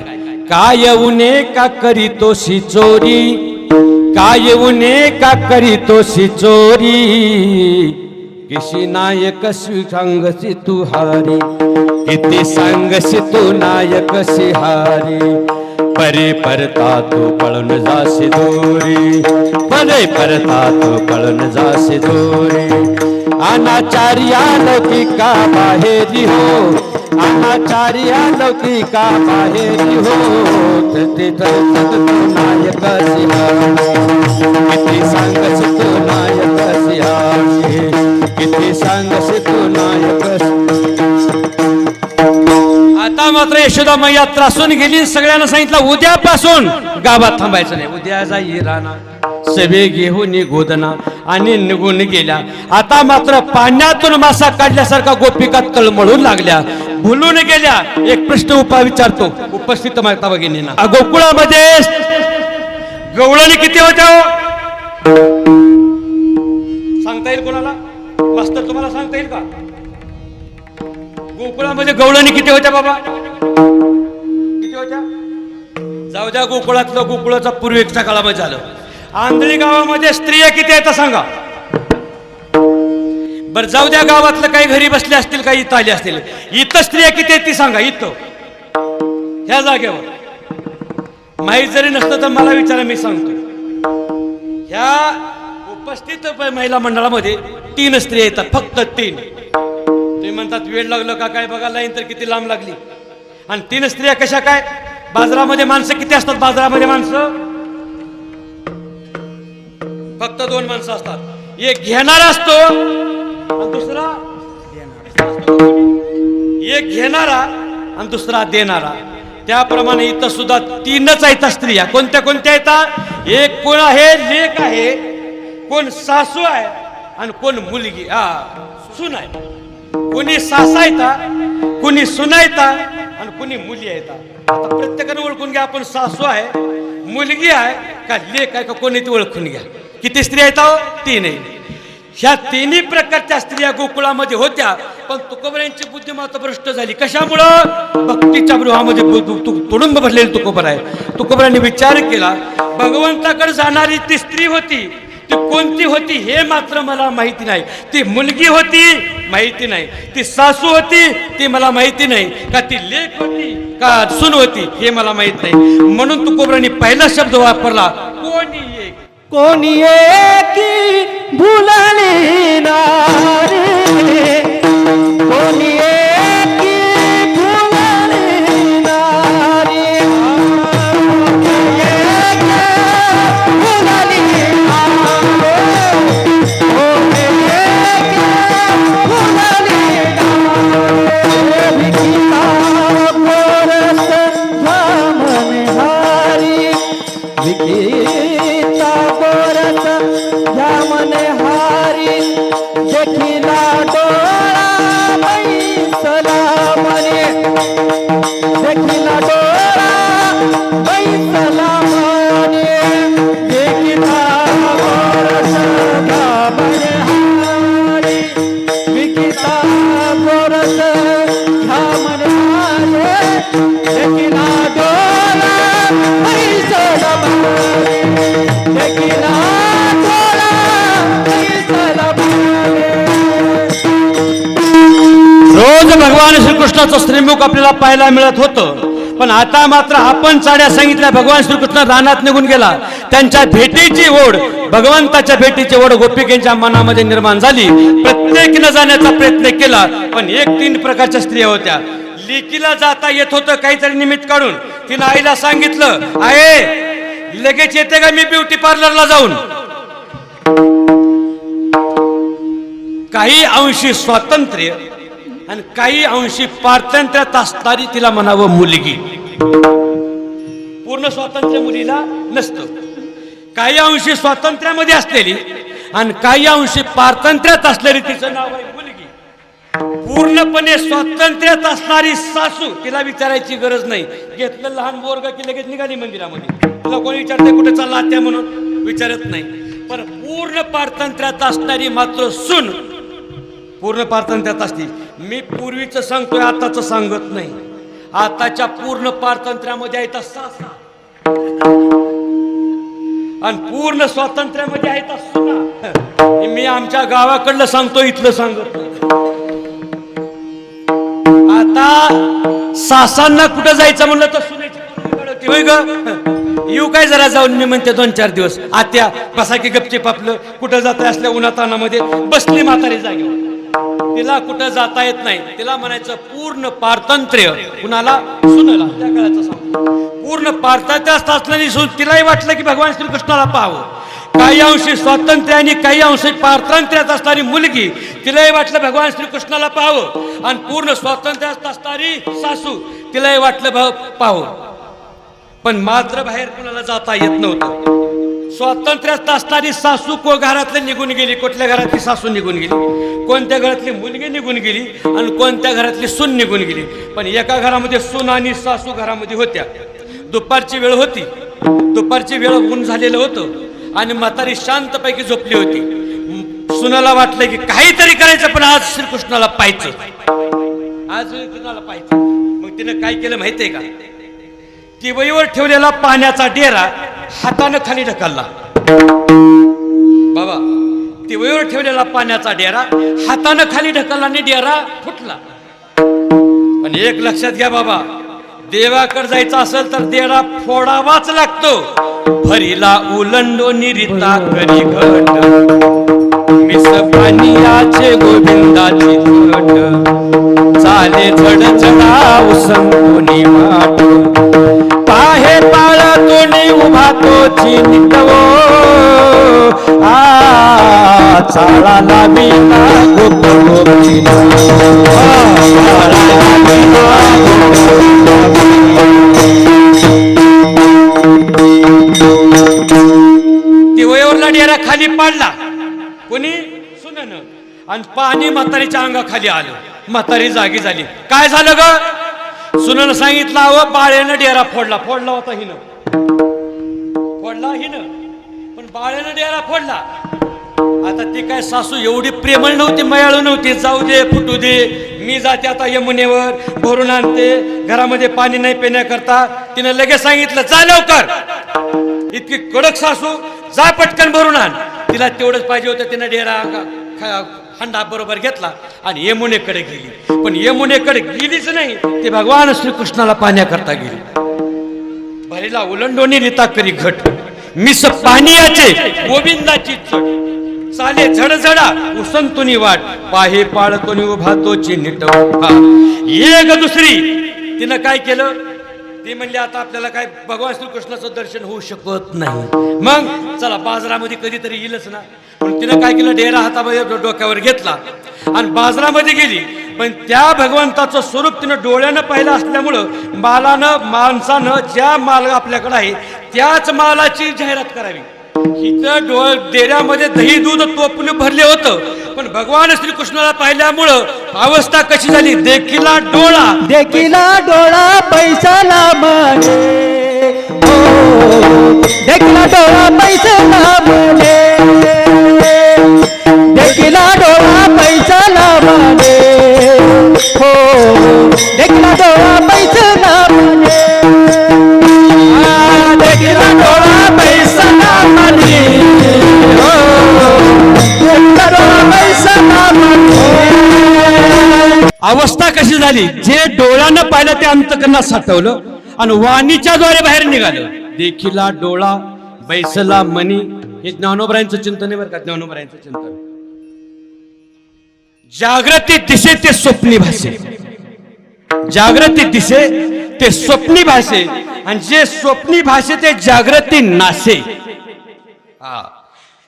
काय उने का करीतोशी चोरी, काय उने का करीतोशी चोरी, किशी नायक सांगसी तू हारी, किती सांगसी तू नायक हारी, परे परता तू पळून जाशी दूरी, परे परता तू पळून जाशी दूरी. अनाचार्या लौकिका बाहेरी हो, अनाचार्या लौकिका बाहेरी हो, ते तू नायक सिंहारी, किती सांगस तू नायक सिंहारी, किती सांगस तू नायक. आता मात्र यशोदा मैया त्रासून गेली. सगळ्यांना सांगितलं उद्यापासून गावात थांबायचं नाही. उद्या जाई राणा सवे घेऊन गोदना आणि निघून गेल्या. आता मात्र पाण्यातून मासा काढल्यासारखा गोपिका तळमळून लागल्या, भुलून गेल्या. एक प्रश्न विचारतो उपस्थित माता भगिनींना. गोकुळामध्ये गवळणी किती होत्या? सांगता येईल कोणाला? मास्तर तुम्हाला सांगता येईल का? गोकुळामध्ये गवळणी किती होत्या बाबा? किती होत्या? जाऊ द्या, गोकुळातलं गोकुळाचा पूर्वीच्या काळामध्ये झालं. आंधळी गावामध्ये स्त्रिया किती आहेत सांगा बर. जाऊ द्या, गावातलं काही घरी बसले असतील, काही इथं आले असतील. इथं स्त्रिया किती आहेत ती सांगा. इथं ह्या जागेवर माहीत जरी नसतं तर मला विचारा, मी सांगतो. ह्या उपस्थित महिला मंडळामध्ये 3 स्त्रिया येतात, फक्त 3. तुम्ही म्हणतात वेळ लागलं का काय? बघा लाईन तर किती लांब लागली. आणि 3 स्त्रिया कशा काय? बाजारामध्ये माणसं किती असतात? बाजारामध्ये माणसं फक्त 2 माणसं असतात. एक घेणारा असतो आणि दुसरा एक घेणारा आणि दुसरा देणारा. त्याप्रमाणे इथं सुद्धा 3च आहेत स्त्रिया. कोणत्या कोणत्या येतात? एक कोण आहे? लेक आहे, कोण सासू आहे आणि कोण मुलगी सून आहे. कोणी सासा येतात, कोणी सुना येतात आणि कोणी मुली येतात. आता प्रत्येकाने ओळखून घ्या, आपण सासू आहे, मुलगी आहे का लेक आहे का कोणी, ते ओळखून घ्या. किती स्त्रिया येतात? 3 आहे. ह्या 3ही प्रकारच्या स्त्रिया गोकुळामध्ये होत्या. पण तुकोबऱ्यांची बुद्धी मात्र भ्रष्ट झाली. कशामुळं? भक्तीच्या गृहामध्ये तुडुंब भरलेली तुकोबर आहे. तुकोबऱ्यांनी विचार केला, भगवंताकडे जाणारी ती स्त्री होती, ती कोणती होती हे मात्र मला माहिती नाही. ती मुलगी होती माहिती नाही, ती सासू होती ती मला माहिती नाही, का ती लेक होती का सून होती हे मला माहित नाही. म्हणून तुकोबरांनी पहिला शब्द वापरला, कोणी एक. कोणी एकी भुलली नारी, कोणी एकी भुलली नारी, रोज भगवान श्रीकृष्णाचं श्रीमुख आपल्याला पाहायला मिळत होतं. पण आता मात्र आपण चाड्या सांगितल्या. भगवान श्रीकृष्ण रानात निघून गेला. त्यांच्या भेटीची ओढ भगवंताच्या भेटीची ओढ गोपिकेंच्या मनामध्ये निर्माण झाली. प्रत्येकीनं जाण्याचा प्रयत्न केला, पण 1-3 प्रकारच्या स्त्रिया होत्या. लेकीला जाता येत होतं काहीतरी निमित्त काढून. तिनं आईला सांगितलं, आहे लगेच येते का मी ब्युटी पार्लरला जाऊन. काही अंशी स्वातंत्र्य आणि काही अंशी पारतंत्र्यात असणारी तिला म्हणावं मुलगी. पूर्ण स्वातंत्र्य मुलीला नसतं. काही अंशी स्वातंत्र्यामध्ये असलेली आणि काही अंशी पारतंत्र्यात असलेली तिचं नाव आहे मुलगी. पूर्णपणे स्वातंत्र्यात असणारी सासू, तिला विचारायची गरज नाही. घेतलं लहान बोरग की लगेच निघाली मंदिरामध्ये. तुला कोणी विचारते कुठे चालला आत्या म्हणून, विचारत नाही. पण पूर्ण पारतंत्र्यात असणारी मात्र सून पूर्ण पारतंत्र्यात असते. मी पूर्वीचं सांगतोय, आताचं सांगत नाही. आताच्या पूर्ण पारतंत्र्यामध्ये आहेत सासा आणि पूर्ण स्वातंत्र्यामध्ये आहेत सुना. मी आमच्या गावाकडलं सांगतो, इथलं सांगत नाही. आता सासांना कुठं जायचं म्हणलं तर सुनेची होय ग, येऊ काय जरा जाऊन. मी म्हणते 2-4 दिवस. आत्या बसा की गपचीप, आपलं कुठं जाता असल्या उन्हातानामध्ये बसली म्हातारी जागेवर. तिला कुठं जाता येत नाही. तिला म्हणायचं पूर्ण पारतंत्र्य. कुणाला? सुनेला. त्या काळाचं सांगतो. पूर्ण पारतंत्र्यात असणारी सून, तिलाही वाटलं की भगवान श्रीकृष्णाला पाहावं. काही अंशी स्वातंत्र्य आणि काही अंशी पारतंत्र्यात असणारी मुलगी, तिलाही वाटलं भगवान श्रीकृष्णाला पाहावं. आणि पूर्ण स्वातंत्र्यात असणारी सासू, तिलाही वाटलं पाहावं. पण मात्र बाहेर कुणाला जाता येत नव्हतं. स्वातंत्र्यात असणारी सासू घरातले निघून गेली. कुठल्या घरातली सासू निघून गेली, कोणत्या घरातली मुलगी निघून गेली आणि कोणत्या घरातली सून निघून गेली. पण एका घरामध्ये सून आणि सासू घरामध्ये होत्या. दुपारची वेळ होती. दुपारची वेळ ऊन झालेलं होतं आणि म्हातारी शांतपैकी झोपली होती. सुनाला वाटलं की काहीतरी करायचं, पण आज श्रीकृष्णाला पाहायचं, आज श्रीकृष्णाला पाहायचं. मग तिने काय केलं माहितीये का? टिबईवर ठेवलेला पाण्याचा डेरा हातानं खाली ढकलला. बाबा, टिबईवर ठेवलेला पाण्याचा डेरा हातानं खाली ढकलला आणि डेरा फुटला. पण एक लक्षात घ्या बाबा, देवाकडे जायचं असेल तर डेरा फोडावाच लागतो. भरीला उलंडोनी रीता करी घट, मिस पानियाचे गोविंदाची घट, चाले झड चढा उसंतोनी वाट, पाहे पाळ तोनी उभा तोची निटवो, चाळा लाविला गोप गोपीला, चाळा लाविला टिवईवरला डेरा खाली पाडला कोणी? सुनेनं. आणि पाणी म्हातारीच्या अंगाखाली आलं. म्हातारी जागी झाली. काय झालं ग? सुनेनं सांगितलं, अहो बाळेनं डेरा फोडला. फोडला होता हिनं, फोडला हिनं, पण बाळेनं डेरा फोडला. आता ती काय सासू एवढी प्रेमळ नव्हती, मयाळू नव्हती. जाऊ दे, फुटू दे, मी जाते आता यमुनेवर भरून आणते, घरामध्ये पाणी नाही पिण्याकरता. तिने लगेच सांगितलं, जा लवकर. इतकी कडक सासू, जा पटकन भरून आण. तिला तेवढंच पाहिजे होतं. तिने डेरा हंडा बरोबर घेतला आणि यमुनेकडे गेली. पण यमुनेकडे गेलीच नाही, ते भगवान श्रीकृष्णाला पाण्याकरता गेली. भरीला उलंडोनी रीता करी घट, मिस पानियाचे गोविंदाची चढ, चाले झडझडा उसंतुनी वाट, पाहे पाळतोनी उभा तोची निटवा. एक दुसरी तिनं काय केलं? ती म्हणली, आता आपल्याला काय भगवान श्रीकृष्णाचं दर्शन होऊ शकत नाही, मग चला बाजारामध्ये कधीतरी येईलच ना. पण तिनं काय केलं? डेरा हातामध्ये डोक्यावर घेतला आणि बाजारामध्ये गेली. पण त्या भगवंताचं स्वरूप तिनं डोळ्यानं पाहिलं असल्यामुळं माणसानं ज्या माल आपल्याकडे आहे त्याच मालाची जाहिरात करावी. इथं डेऱ्यामध्ये दही दूध टोपलं भरले होतं, पण भगवान श्रीकृष्णाला पाहिल्यामुळं अवस्था कशी झाली? देखीला डोळा, देखीला डोळा पैसाला म्हणे, देखीला डोळा पैसाला म्हणे, देखीला डोळा पैसाला म्हणे, हो देखीला डोळा पैसाला म्हणे, देखीला डोळा पैसाला म्हणे, हो देखीला डोळा पैसाला म्हणे. अवस्था कशी झाली? जे डोळ्यानं पाहिलं ते अंतकरणात साठवलं आणि वाणीच्या द्वारे बाहेर निघालं. देखीला डोळा बैसला मनी, हे ज्ञानोबरायांचं चिंतन आहे बरं का, ज्ञानोबरायांचं चिंतन. जागृती दिसे ते स्वप्नी भासे, जागृती दिसे ते स्वप्नी भासे, आणि जे स्वप्नी भाषे ते जागृती नासे.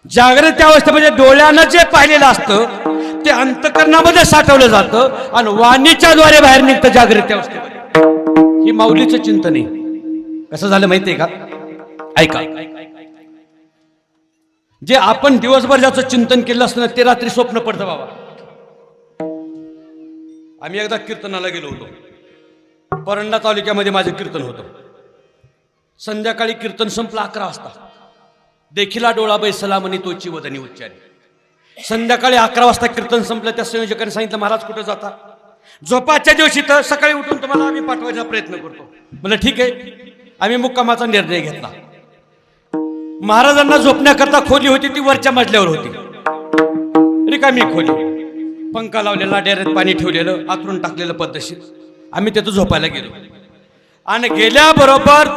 जागृती अवस्थेमध्ये डोळ्यानं जे पाहिलेलं असतं ते अंतकरणामध्ये साठवलं जातं आणि वाणीच्या द्वारे बाहेर निघतं जागृती अवस्थेमध्ये. ही माऊलीचं चिंतन आहे. कसं झालं माहितीये का? ऐका. जे आपण दिवसभर ज्याचं चिंतन केलं असतं ना ते रात्री स्वप्न पडतं बाबा. आम्ही एकदा कीर्तनाला गेलो होतो, परंडा तालुक्यामध्ये माझं कीर्तन होतं. संध्याकाळी कीर्तन संपलं 11 वाजता. देखिला डोळा बैसला म्हणे तोची वदनी उच्चारी. संध्याकाळी 11 वाजता कीर्तन संपलं. त्या संयोजकांनी सांगितलं महाराज कुठं जाता? झोपाच्या दिवशी तर सकाळी उठून तुम्हाला आम्ही पाठवायचा प्रयत्न करतो. म्हणलं ठीक आहे. आम्ही मुक्कामाचा निर्णय घेतला. महाराजांना झोपण्याकरता खोली होती ती वरच्या मजल्यावर होती, रिकामी खोली, पंखा लावलेला, डेऱ्यात पाणी ठेवलेलं, आतरून टाकलेलं पद्धतशीर. आम्ही तिथं झोपायला गेलो आणि गेल्याबरोबर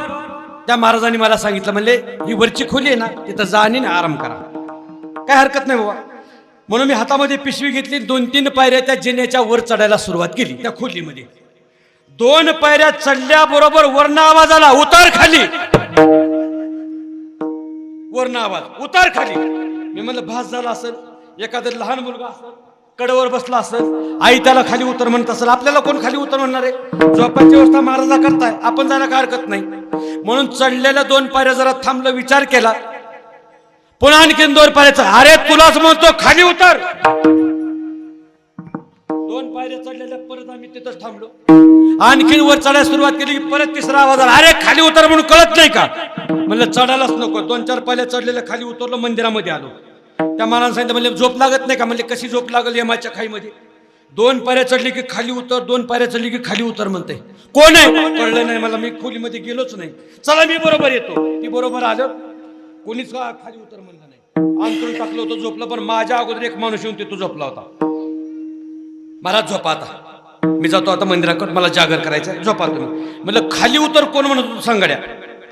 त्या महाराजांनी मला सांगितलं, म्हणले ही वरची खोली आहे ना, तिथं जा आणि आराम करा, काय हरकत नाही बाबा. म्हणून मी हातामध्ये पिशवी घेतली, 2-3 पायऱ्या त्या जिन्याच्या वर चढायला सुरुवात केली. त्या खोलीमध्ये 2 पायऱ्या चढल्याबरोबर वरनं आवाज आला, उतार खाली. वरनं आवाज, उतार खाली. मी म्हणलं भास झाला असेल, एखादा लहान मुलगा असेल कडेवर बसला असेल, आई त्याला खाली उतर म्हणत असेल. आपल्याला कोण खाली उतर म्हणणार आहे? झोपाची व्यवस्था महाराजा करताय, आपण जायला काय हरकत नाही. म्हणून चढलेल्या 2 पायऱ्या जरा थांबलं, विचार केला. पुन्हा आणखीन 2 पायऱ्याचा, अरे तुलाच म्हणतो खाली उतर. 2 पायऱ्या चढलेल्या परत आम्ही तिथंच थांबलो. आणखीन वर चढायला सुरुवात केली की परत 3रा आवाज आला, अरे खाली उतर म्हणून कळत नाही का? म्हणलं चढायलाच नको. 2-4 पायऱ्या चढलेल्या खाली उतरलो, मंदिरामध्ये आलो. त्या महाराज सांगितलं, म्हणले झोप लागत नाही का? म्हणले कशी झोप लागल यमाच्या खाईमध्ये? 2 पायऱ्या चढली की खाली उतर, 2 पायऱ्या चढली की खाली उतर म्हणते. कोण आहे? कळलं नाही मला. मी खोलीमध्ये गेलोच नाही. चला मी बरोबर येतो. ती बरोबर आलं. कोणीच खाली उतर म्हणलं नाही. अंतरून टाकलं होतं, झोपलं. पण माझ्या अगोदर एक माणूस येऊन तिथं झोपला होता. महाराज झोपा आता, मी जातो आता मंदिराकडे, मला जागर करायचं, झोपा तुम्ही. म्हणलं खाली उतर कोण म्हणत होतो? सांगाड्या,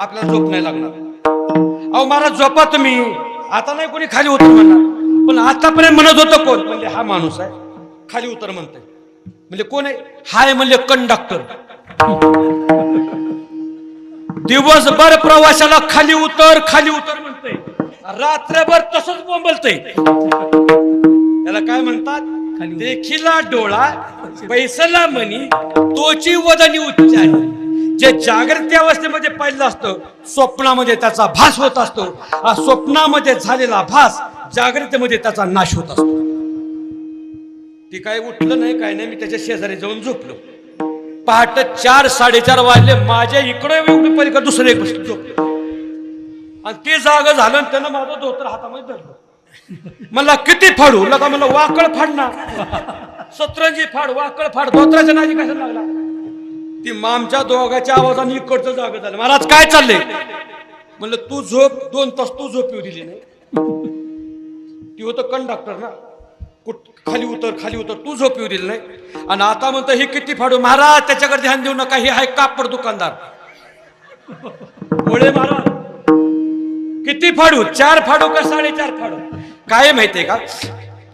आपल्याला झोप नाही लागणार. अहो महाराज झोपा तुम्ही, आता नाही कोणी खाली उतर म्हणणार. पण आतापर्यंत म्हणत होतं कोण? म्हणजे हा माणूस आहे खाली उतर म्हणतोय. म्हणजे कोण आहे? हाय म्हणले कंडक्टर. दिवसभर प्रवाशाला खाली उतर म्हणतोय, रात्रभर तसंच बोंबलतोय. त्याला काय म्हणतात? देखिला डोळा बैसला म्हणी तोची वदनी उच्चारी. जे जागृती अवस्थेमध्ये पाहिलं असतं स्वप्नामध्ये त्याचा भास होत असतो. स्वप्नामध्ये झालेला भास जागृतीमध्ये त्याचा नाश होत असतो. ती काय उठलं नाही, काय नाही. मी त्याच्या शेजारी जाऊन झोपलो. पहाटे 4-4:30 वाजले. माझ्या इकडे एवढी पलीकडे दुसरं एक झोपलो आणि ते जाग झालं. त्यानं माझं धोतर हातामध्ये धरलं. मला किती फाडू लगा? मला वाकळ फाडणार, सतरंजी फाड, वाकळ फाड. धोत्राच्या नादी कशा लागला? ती मामच्या दोघाच्या आवाजाने इकडचं जाग झालं. महाराज काय चाललंय? म्हणलं तू झोप. 2 तास तू झोप येऊ दिली नाही. ती होतं कंडक्टर ना, खाली उतर, तू झोप येऊ दिली नाही. आणि आता म्हणतो हे किती फाडू? महाराज त्याच्याकडे ध्यान देऊ नका, हे आहे कापड दुकानदार. मुळे महाराज किती फाडू? 4 फाडू का 4.5 फाडू? काय माहितीये का?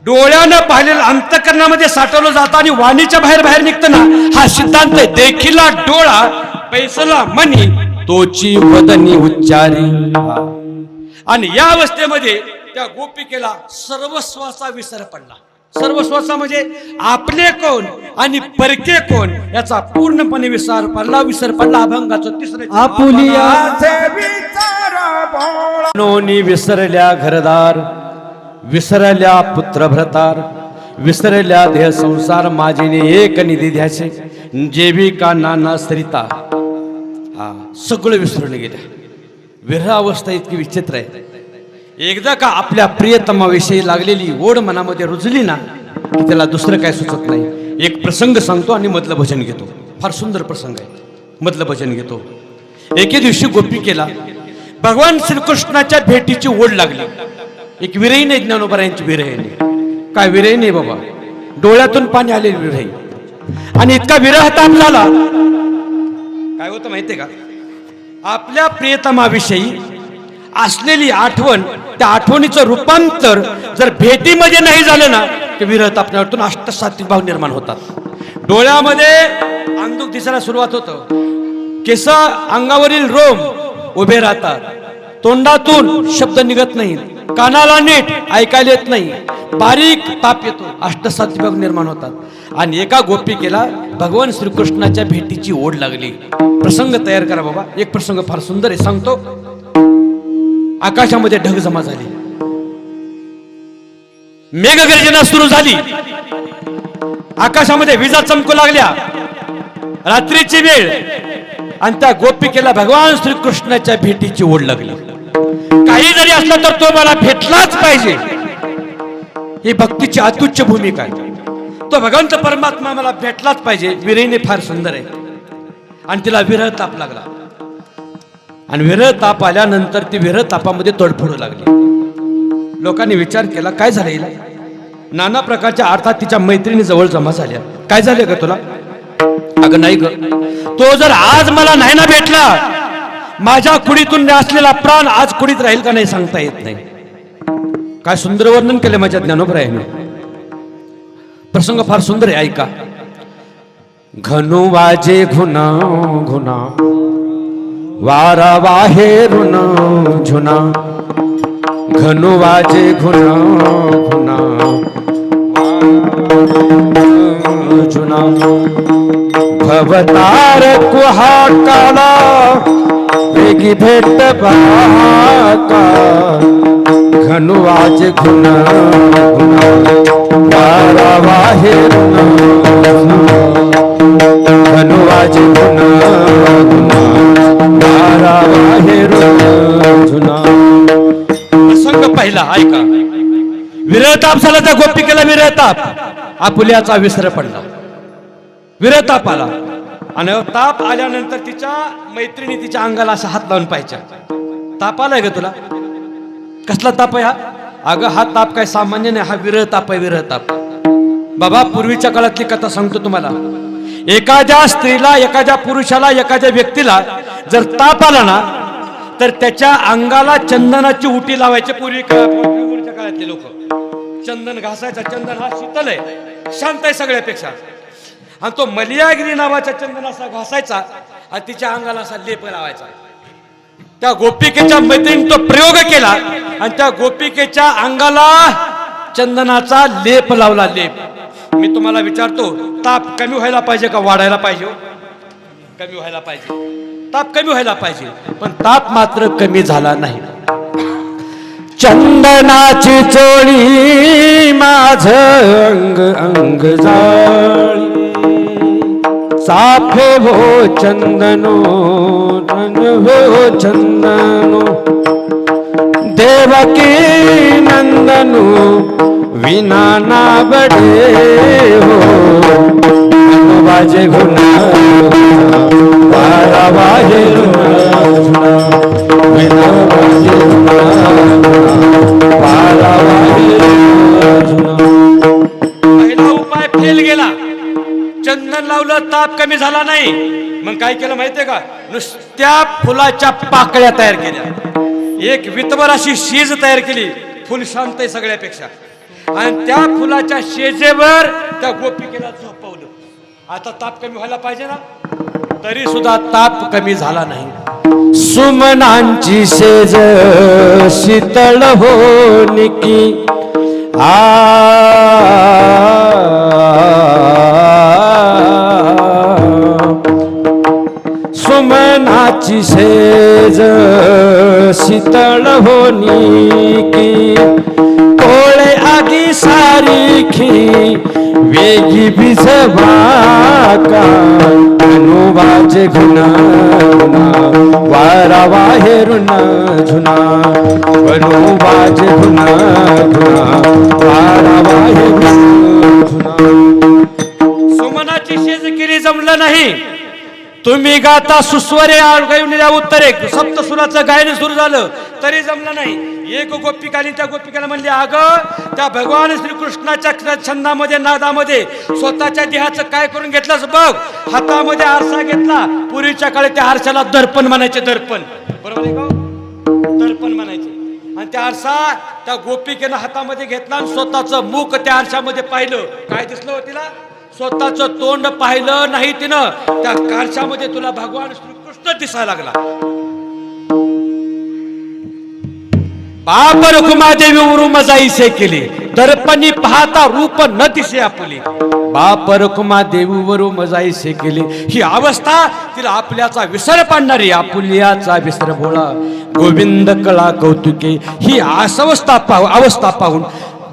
डोळ्यानं पाहिलेलं अंतकरणामध्ये साठवलं जातं आणि वाणीच्या बाहेर निघतं ना, हा सिद्धांत आहे. देखिला डोळा बैसला म्हणी तोची वदनी उच्चारी. आणि या अवस्थेमध्ये त्या गोपिकेला सर्वस्वाचा विसर पडला. सर्वस्वाचा म्हणजे आपले कोण आणि परके कोण याचा पूर्णपणे विसर पडला. अभंगाचं 3रं आपुलियाचे विचार नोनी विसरल्या घरदार, विसरल्या पुत्र भ्रतार, विसरल्या देह संसार. माझीने एक निधी ध्यासे, जेविका नाना सरिता. सगळं विसरून गेल्या. विरह अवस्था इतकी विचित्र आहे. एकदा का आपल्या प्रियतमाविषयी लागलेली ओढ मनामध्ये रुजली ना की त्याला दुसरं काय सुचत नाही. एक प्रसंग सांगतो आणि मधलं भजन घेतो. फार सुंदर प्रसंग आहे, मधलं भजन घेतो. एके दिवशी गोपिकेला भगवान श्रीकृष्णाच्या भेटीची ओढ लागली. एक विरही आहे ज्ञानोबरायांची विरही. काय विरही नाही बाबा, डोळ्यातून पाणी आलेली विरही. आणि इतका विरह ताप झाला. काय होतं माहितीये का? आपल्या प्रियतमाविषयी असलेली आठवण, त्या आठवणीचं रूपांतर जर भेटीमध्ये नाही झालं ना की विरह तापण्यावरतून अष्टसात्विक भाव निर्माण होतात. डोळ्यामध्ये अंधुक दिसायला सुरुवात होतं, केस अंगावरील रोम उभे राहतात, तोंडातून शब्द निघत नाही, कानाला नीट ऐकायला येत नाही, बारीक ताप येतो, अष्टसात्विक भाव निर्माण होतात. आणि एका गोपिकेला भगवान श्रीकृष्णाच्या भेटीची ओढ लागली. प्रसंग तयार करा बाबा. एक प्रसंग फार सुंदर आहे, सांगतो. आकाशामध्ये ढग जमा झाली, मेघगर्जना सुरू झाली, आकाशामध्ये विजा चमकू लागल्या, रात्रीची वेळ, आणि त्या गोपिकेला भगवान श्रीकृष्णाच्या भेटीची ओढ लागली. काही जरी असलं तर तो मला भेटलाच पाहिजे, ही भक्तीची अत्युच्च भूमिका आहे. तो भगवंत परमात्मा मला भेटलाच पाहिजे. विरहिणी फार सुंदर आहे, आणि तिला विरह ताप लागला, आणि विरह ताप आल्यानंतर ती विरह तापामध्ये तडफडू लागली. लोकांनी विचार केला काय झालं हिला. नाना प्रकारच्या अर्थात तिच्या मैत्रिणी जवळ जमा झाल्या. काय झालं ग तुला. अगं नाही ग, तो जर आज मला नाही ना भेटला, माझ्या कुडीतून असलेला प्राण आज कुडीत राहील का नाही सांगता येत नाही. काय सुंदर वर्णन केले माझ्या ज्ञानोबरायाने. प्रसंग फार सुंदर आहे, ऐका. घनु वाजे घुना घुना, वारा बाहेरून झुना. घनु वाजे घुना घुना, झुना. भवतार कुहाकाला, वेगी भेट पाका. घनु वाजे घुना घुना, वारा बाहेरून घनु वाजे घुना घुना, वारा बाहेरून झुना. प्रसंग पहिला ऐका. विरहताप झाला त्या गोपिकेला. विरहताप, आपुल्याचा विसर पडला, विरहताप आला. आणि ताप आल्यानंतर तिच्या मैत्रिणी तिच्या अंगाला असा हात लावून पाहिजे. ताप आलाय ग तुला. कसला ताप आहे हा. अगं हा ताप काय सामान्य नाही, हा विरह ताप आहे. विरह ताप बाबा, पूर्वीच्या काळातली कथा सांगतो तुम्हाला. एखाद्या स्त्रीला, एखाद्या पुरुषाला, एखाद्या व्यक्तीला जर ताप आला ना तर त्याच्या अंगाला चंदनाची उटी लावायची. पूर्वीच्या काळातले लोक चंदन घासायचा. चंदन हा शीतल आहे, शांत आहे सगळ्यापेक्षा. आणि तो मलियागिरी नावाचा चंदन असा घासायचा आणि तिच्या अंगाला असा लेप लावायचा. त्या गोपिकेच्या मैत्रिणी तो प्रयोग केला आणि त्या गोपिकेच्या अंगाला चंदनाचा लेप लावला. लेप. मी तुम्हाला विचारतो, ताप कमी व्हायला पाहिजे का वाढायला पाहिजे. कमी व्हायला पाहिजे. ताप कमी व्हायला पाहिजे, पण ताप मात्र कमी झाला नाही. चंदनाची चोळी माझ अंग अंग जाळी. साफे हो चंदनो रंग हो चंदनो. देवकी नंदनो विना ना बडे हो. वाजे घुना वारा वाजे घुना, विना वाजे घुना वारा वाजे घुना. पहिला उपाय फेल गेला. चंदन लावलं, ताप कमी झाला नाही. मग काय केलं माहितीये का. नुसत्या फुलाच्या पाकळ्या तयार केल्या. एक वितभर अशी शेज तयार केली. फुल शांत आहे सगळ्यापेक्षा. आणि त्या फुलाच्या शेजेवर त्या गोपिकेला झोपवलं. आता ताप कमी व्हायला पाहिजे ना, तरी सुद्धा ताप कमी झाला नाही. सुमनांची शेज शीतळ होनिकी. सुमनाची शेज शीतळ होनिकी. कोळे आगी सारीखी वेगी भिजवा का. घनु वाजे घुना घुना, वारा बाहेरून झुना. घनु वाजे घुना घुना, वारा बाहेरून झुना. सुमनाची शेज केली जमलं नाही. तुम्ही गाता सुस्वरे गायनिल्या उत्तरे सप्तसुराचं गायन सुरू झालं तरी जमलं नाही. एक गोपिकाने त्या गोपिकाला म्हणली, अगं त्या भगवान श्रीकृष्णाच्या छंदामध्ये नादामध्ये स्वतःच्या देहाचं काय करून घेतलंस बघ. हातामध्ये आरसा घेतला. पूर्वीच्या काळी त्या आरशाला दर्पण म्हणायचे. दर्पण बरोबर आहे का. पण म्हणायचे. आणि त्या आरसा त्या गोपिकेनं हातामध्ये घेतला आणि स्वतःचं मुख त्या आरशामध्ये पाहिलं. काय दिसलं हो तिला? स्वतःचं तोंड पाहिलं नाही तिनं. त्या आरशामध्ये तुला भगवान श्रीकृष्ण दिसायला लागला. बाप रुक्मादेवी उरुम जाईसे केली, दर्पणी पाहता रूप न दिसे आपुली. बाप रुक्मादेवी वरुम जाईसे केली. ही अवस्था तिला आपल्याचा विसर पाडणारी, आपुल्याचा विसर भोळा. गोविंद कळा कौतुके ही अवस्था पाहून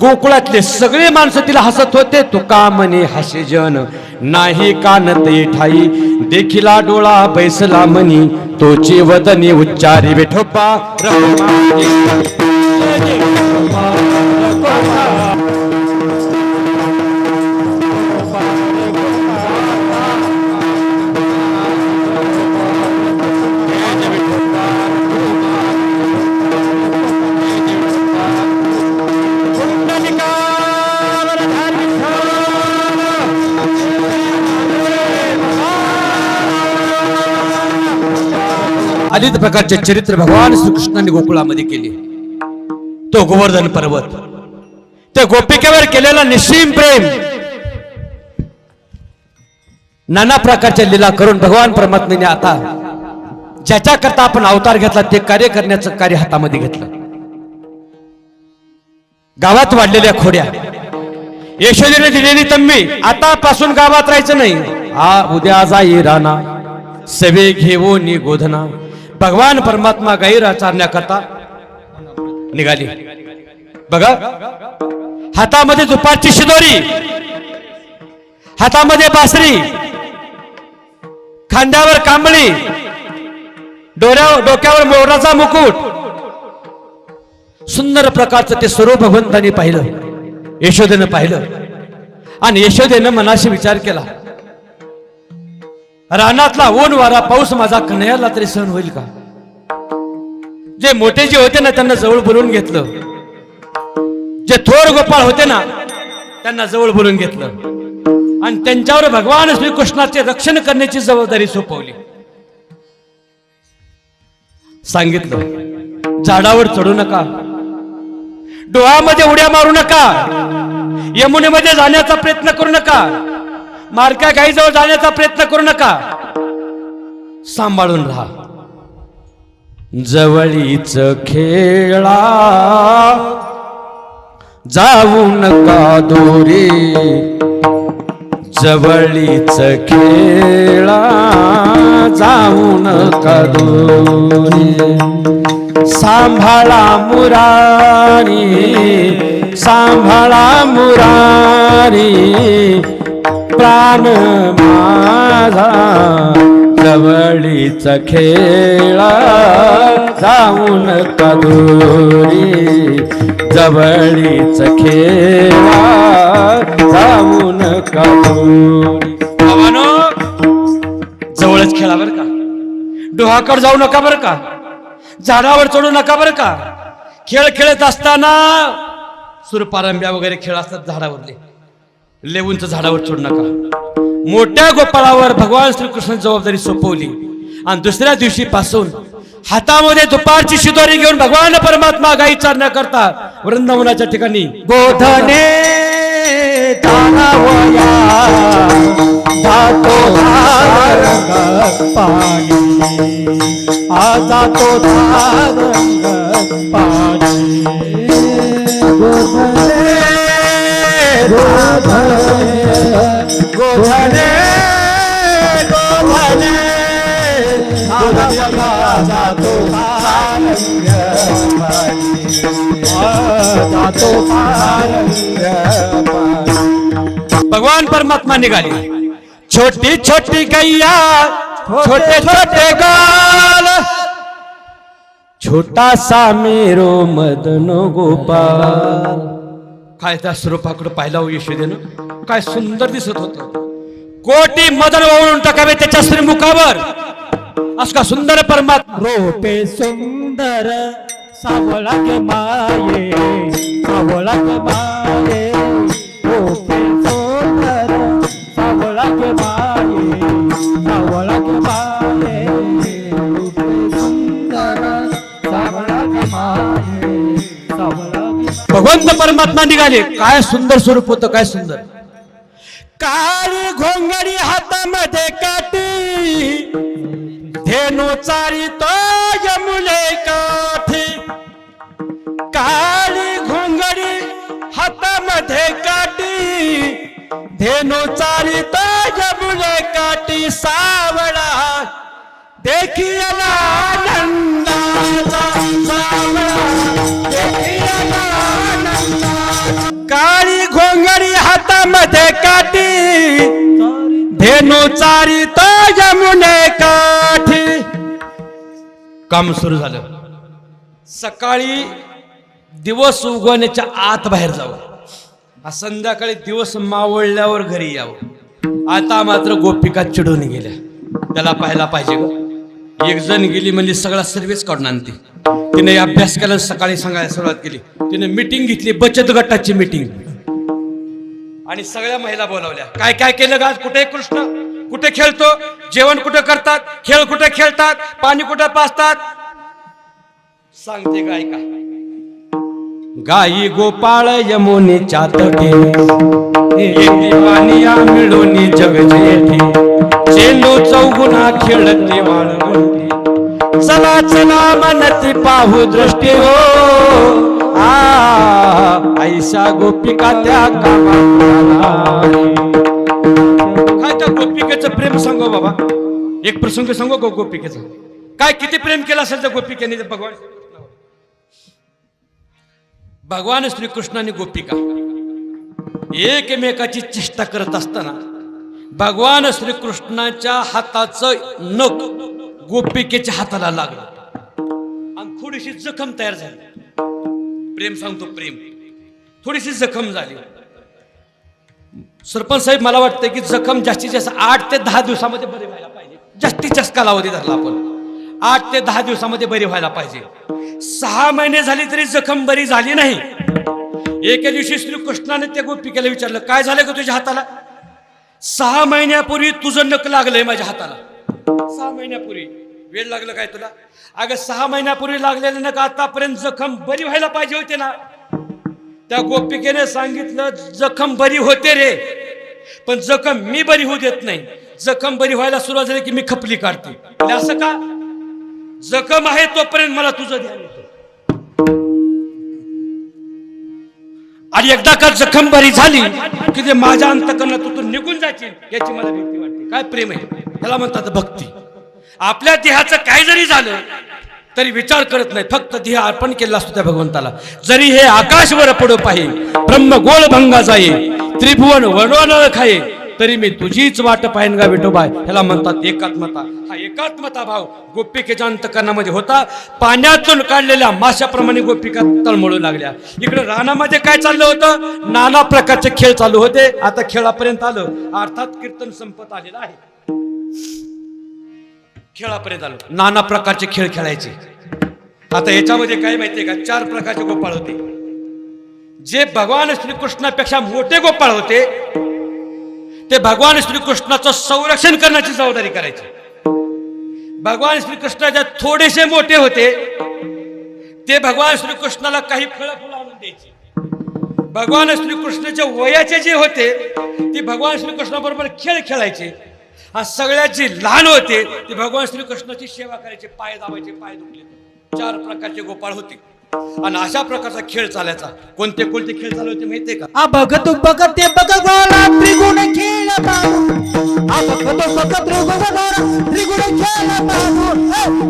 गोकुळातले सगळे माणसं तिला हसत होते. तुका म्हणे हसे जन नाही कानते ठाई, देखिला डोळा बैसला मनी, तोची वदनी उच्चारी विठोबा अनेक प्रकारचे चरित्र भगवान श्रीकृष्णाने गोकुळामध्ये केले. तो गोवर्धन पर्वत, त्या गोपिकेवर केलेला निस्सीम प्रेम, नाना प्रकारच्या लीला करून भगवान परमात्म्याने आता ज्याच्या करता आपण अवतार घेतला ते कार्य करण्याचं कार्य हातामध्ये घेतलं. गावात वाढलेल्या खोड्या, यशोदेने दिलेली तम्मी, आतापासून गावात राहायचं नाही. उद्या जाई राणा सवे घेवोनी गोधना. भगवान परमात्मा गैर चारण्याकरता निघाली. बघा, हातामध्ये दुपारची शिदोरी, हातामध्ये बासरी, खांद्यावर कांबळी, डोक्यावर मोराचा मुकुट. सुंदर प्रकारचं ते स्वरूप भगवंतानी पाहिलं, यशोदेनं पाहिलं. आणि यशोदेनं मनाशी विचार केला, रानातला ऊन वारा पाऊस माझा कन्हैयाला तरी सहन होईल का? जे मोठे जे होते ना त्यांना जवळ बोलवून घेतलं, जे थोर गोपाळ होते ना त्यांना जवळ बोलवून घेतलं आणि त्यांच्यावर भगवान श्रीकृष्णाचे रक्षण करण्याची जबाबदारी सोपवली. सांगितलं, झाडावर चढू नका, डोहामध्ये उड्या मारू नका, यमुनेमध्ये जाण्याचा प्रयत्न करू नका, मारक्या गाईजवळ जाण्याचा प्रयत्न करू नका, सांभाळून राहा. जवळीच खेळा जाऊ नका दोरे, जवळीच खेळा जाऊ नका दोरे. सांभाळा मुरारी, सांभाळा मुरारी, प्राण माझा जवळीच खेळा जाऊ नका दूरी, जवळीच खेळा जाऊ नका दूरी. जवळच खेळा बर का, डोहाकडे जाऊ नका बर का, झाडावर चढू नका बर का. खेळ खेळत असताना सूरपारंब्या वगैरे खेळ असतात झाडावरले, लेवूंच झाडावर चढू नका. मोठ्या गोपाळावर भगवान श्रीकृष्णाची जबाबदारी सोपवली आणि दुसऱ्या दिवशी पासून हातामध्ये दुपारची शिदोरी घेऊन भगवान परमात्मा गाई चारण्याकरता वृंदावनाच्या ठिकाणी गोधने तानावया जातो धारंग पाणी, जातो धारंग पाणी. गोधने गोधने गोधने जातो धारंग पाणी, जातो धारंग पाणी. भगवान परमात्मा निघाले. छोटी छोटी गैया, छोटे छोटे गाल, छोटा सा मेरो मदन गोपाल. काय त्या स्वरूपाकडे पाहिला हो यशोदेनं, काय सुंदर दिसत होत. कोटी मदन वळून टाकावे त्याच्या श्रीमुखावर, असं का सुंदर परमात्मा. रोपे सुंदर सावळा के माये, सावळा के माये, रोपे सुंदर सावळा के माये, सावळा के माये, रोपे सुंदर सावळा के माये. परमात्मा निघाले. काय सुंदर स्वरूप होतं, काय सुंदर. काळी घोंगडी हातामध्ये काठी, धेनू चारितो यमुने काठी. काळी घोंगडी हातामध्ये काठी, धेनू चारितो यमुने काठी. सावळा देखियाला आनंदाचा, सावळा देखियाला आनंदाचा. काळी घोंगडी हातामध्ये काठी, धेनू चारितो यमुने काठी. काम सुरू झालं. सकाळी दिवस उगवण्याच्या आत बाहेर जावं, संध्याकाळी दिवस मावळल्यावर घरी यावं. आता मात्र गोपिका चिडून गेल्या. त्याला पाहायला पाहिजे ग. एक जण गेली म्हणजे सगळा सर्व्हिस काढून आणते. तिने अभ्यास केला, सकाळी सांगायला सुरुवात केली. तिने मीटिंग घेतली, बचत गटाची मीटिंग, आणि सगळ्या महिला बोलावल्या. काय काय केलं आज, कुठे कृष्ण, कुठे खेळतो, जेवण कुठे करतात, खेळ कुठे खेळतात, पाणी कुठे पाजतात. सांगते गाय का, गाई गोपाळ यमुनेच्या तटी, येती पानिया मिळून जग जेठी. चेंडू चौगुना खेळते वाळवंटी, चला चला मनती पाहू दृष्टी हो. ऐशा गोपिका त्या कामात. काय त्या गोपिकेचं प्रेम सांगो बाबा. एक प्रसंग सांगू गो गोपिकेचा. काय किती प्रेम केलं असेल त्या गोपिकेने भगवान श्रीकृष्ण आणि गोपिका एकमेकाची चेष्टा करत असताना भगवान श्रीकृष्णाच्या हाताचं नख गोपिकेच्या हाताला लागलं आणि थोडीशी जखम तयार झाली. प्रेम सांगतो, प्रेम. थोडीशी जखम झाली. सरपंच साहेब, मला वाटतं की जखम जास्तीत जास्त 8 ते 10 दिवसामध्ये बरी व्हायला पाहिजे. जास्तीत जास्त कालावधी धरला आपण, 8 ते 10 दिवसामध्ये बरी व्हायला पाहिजे. 6 महिने झाली तरी जखम बरी झाली नाही. एके दिवशी श्रीकृष्णाने त्या गोपिकेला विचारलं, काय झालं का तुझ्या हाताला? 6 महिन्यापूर्वी तुझं नख लागलंय माझ्या हाताला. 6 महिन्यापूर्वी. वेळ लागलं काय तुला? अगं 6 महिन्यापूर्वी लागलेलं नख आतापर्यंत जखम बरी व्हायला पाहिजे होते ना. त्या गोपिकेने सांगितलं, जखम बरी होते रे, पण जखम मी बरी होऊ देत नाही. जखम बरी व्हायला सुरुवात झाली की मी खपली काढते. असं का? जखम आहे तोपर्यंत मला तुझं ध्यान येतं, आणि एकदा का जखम बरी झाली की ते माझ्या अंतकरणातून निघून जातील याची मला भीती वाटते. काय प्रेम आहे त्याला म्हणतात भक्ती. आपल्या देहाचं काय जरी झालं तरी विचार करत नाही, फक्त देह अर्पण केला असतो त्या भगवंताला. जरी हे आकाश वर पडो पाहि, ब्रह्म गोळ भंगा जाई, त्रिभुवन वडवण खाये, तरी मी तुझीच वाट पाहिन गा विठोबाय. ह्याला म्हणतात एकात्मता. हा एकात्मता भाव गोपिकेच्या अंतकरणामध्ये होता. पाण्यातून काढलेल्या माशाप्रमाणे गोपिका तळमळू लागल्या. इकडे रानामध्ये काय चाललं होतं? नाना प्रकारचे खेळ चालू होते. आता खेळापर्यंत आलं, अर्थात कीर्तन संपत आलेलं आहे. खेळापर्यंत आलो, नाना प्रकारचे खेळ खेळायचे. आता याच्यामध्ये काय माहितीये का, 4 प्रकारचे गोपाळ होते. जे भगवान श्रीकृष्णापेक्षा मोठे गोपाळ होते ते भगवान श्रीकृष्णाचं संरक्षण करण्याची जबाबदारी करायची. भगवान श्रीकृष्णाच्या थोडेसे मोठे होते ते भगवान श्रीकृष्णाला काही फळं फुलं आणून द्यायचे. भगवान श्रीकृष्णाच्या वयाचे जे होते ते भगवान श्रीकृष्णाबरोबर खेळ खेळायचे. हा सगळ्यात जे लहान होते ते भगवान श्रीकृष्णाची सेवा करायचे, पाय दाबायचे, पाय दुखले. 4 प्रकारचे गोपाळ होते आणि अशा प्रकारचा खेळ चालायचा. कोणते कोणते खेळ चालू होते माहितीये का? बघत बघत ते बघ गोला त्रिगुण खेळ पाहू. बघत बघत त्रिगुण गोला त्रिगुण खेळ पाहू.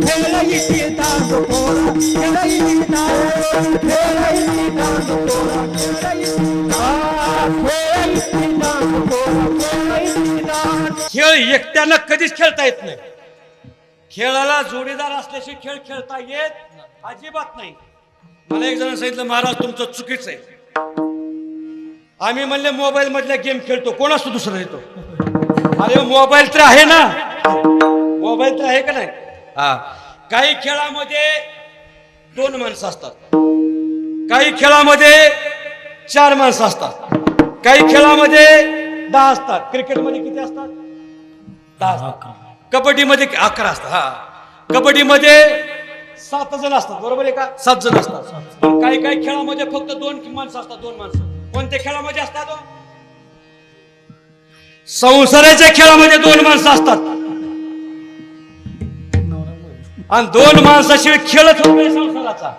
खेळ इथे तांडू पोरा, खेळ इथे तांडू, खेळ इथे तांडू पोरा, खेळ इथे तांडू, खेळ इथे तांडू पोरा, खेळ इथे तांडू. खेळ एकट्यानं कधीच खेळता येत नाही. खेळाला जोडीदार असल्याशिवाय खेळ खेळता येत अजिबात नाही. मला एक जण सांगितलं, महाराज तुमचं चुकीचं आहे. आम्ही म्हणले मोबाईल मधल्या गेम खेळतो, कोण असतो दुसरा येतो? अरे मोबाईल तर आहे ना, मोबाईल तर आहे का नाही? हा. काही खेळामध्ये 2 माणसं असतात, काही खेळामध्ये 4 माणसं असतात, काही खेळामध्ये 10 असतात. क्रिकेटमध्ये किती असतात? 10 असतात. कबड्डीमध्ये 11 असतात. हा, कबड्डीमध्ये 7 जण असतात, बरोबर आहे का? 7 जण असतात. पण काही काही खेळामध्ये फक्त 2 माणसं असतात, 2 माणसं. कोणत्या खेळामध्ये असतात? संसाराच्या खेळामध्ये 2 माणसं असतात. आणि 2 माणसाशिवाय खेळच होत नाही संसाराचा.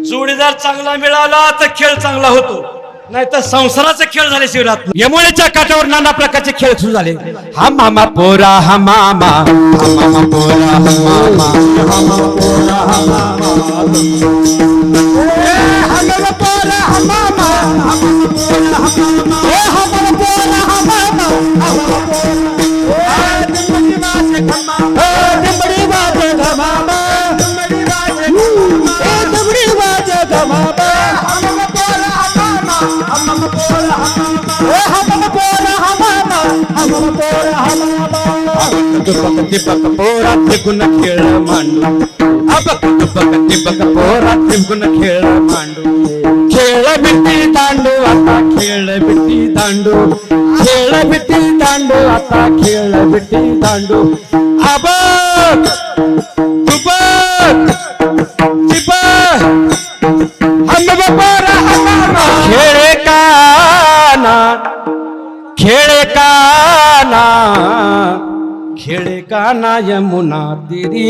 जोडीदार चांगला मिळाला तर खेळ चांगला होतो, नाही तर संसाराचा खेळ झाल्याशिवाय राहत नाही. यमुनेच्या काठावर नाना प्रकारचे खेळ सुरू झाले. हा मामा पोरा, हा मामा, हा मामा पोरा, हा मामा, हा मामा पोरा, हा मामा, हा मामा पोरा, हा मामा, हा मामा पोरा, हा मामा, हा मामा पोरा, हा मामा, हा मामा पोरा. दिंबडी वाजे धमामा, दिंबडी वाजे धमामा, दिंबडी वाजे धमामा, हा मामा पोरा, हा मामा, हा मामा पोरा, हा मामा, हा मामा पोरा, हा मामा, हा मामा पोरा, हा मामा. दीपक पोरा त्रिगुण खेळ मांडू, दीपक पोरा त्रिगुण खेळ मांडू. खेळ बिट्टी दांडू आता, खेळ बिट्टी दांडू, खेळ बिट्टी दांडू आता, खेळ बिट्टी दांडू. आबक तुबक तिबक हम पोरा हमामा. खेळे काना, खेळे काना, खेळे काना यमुना तिरी.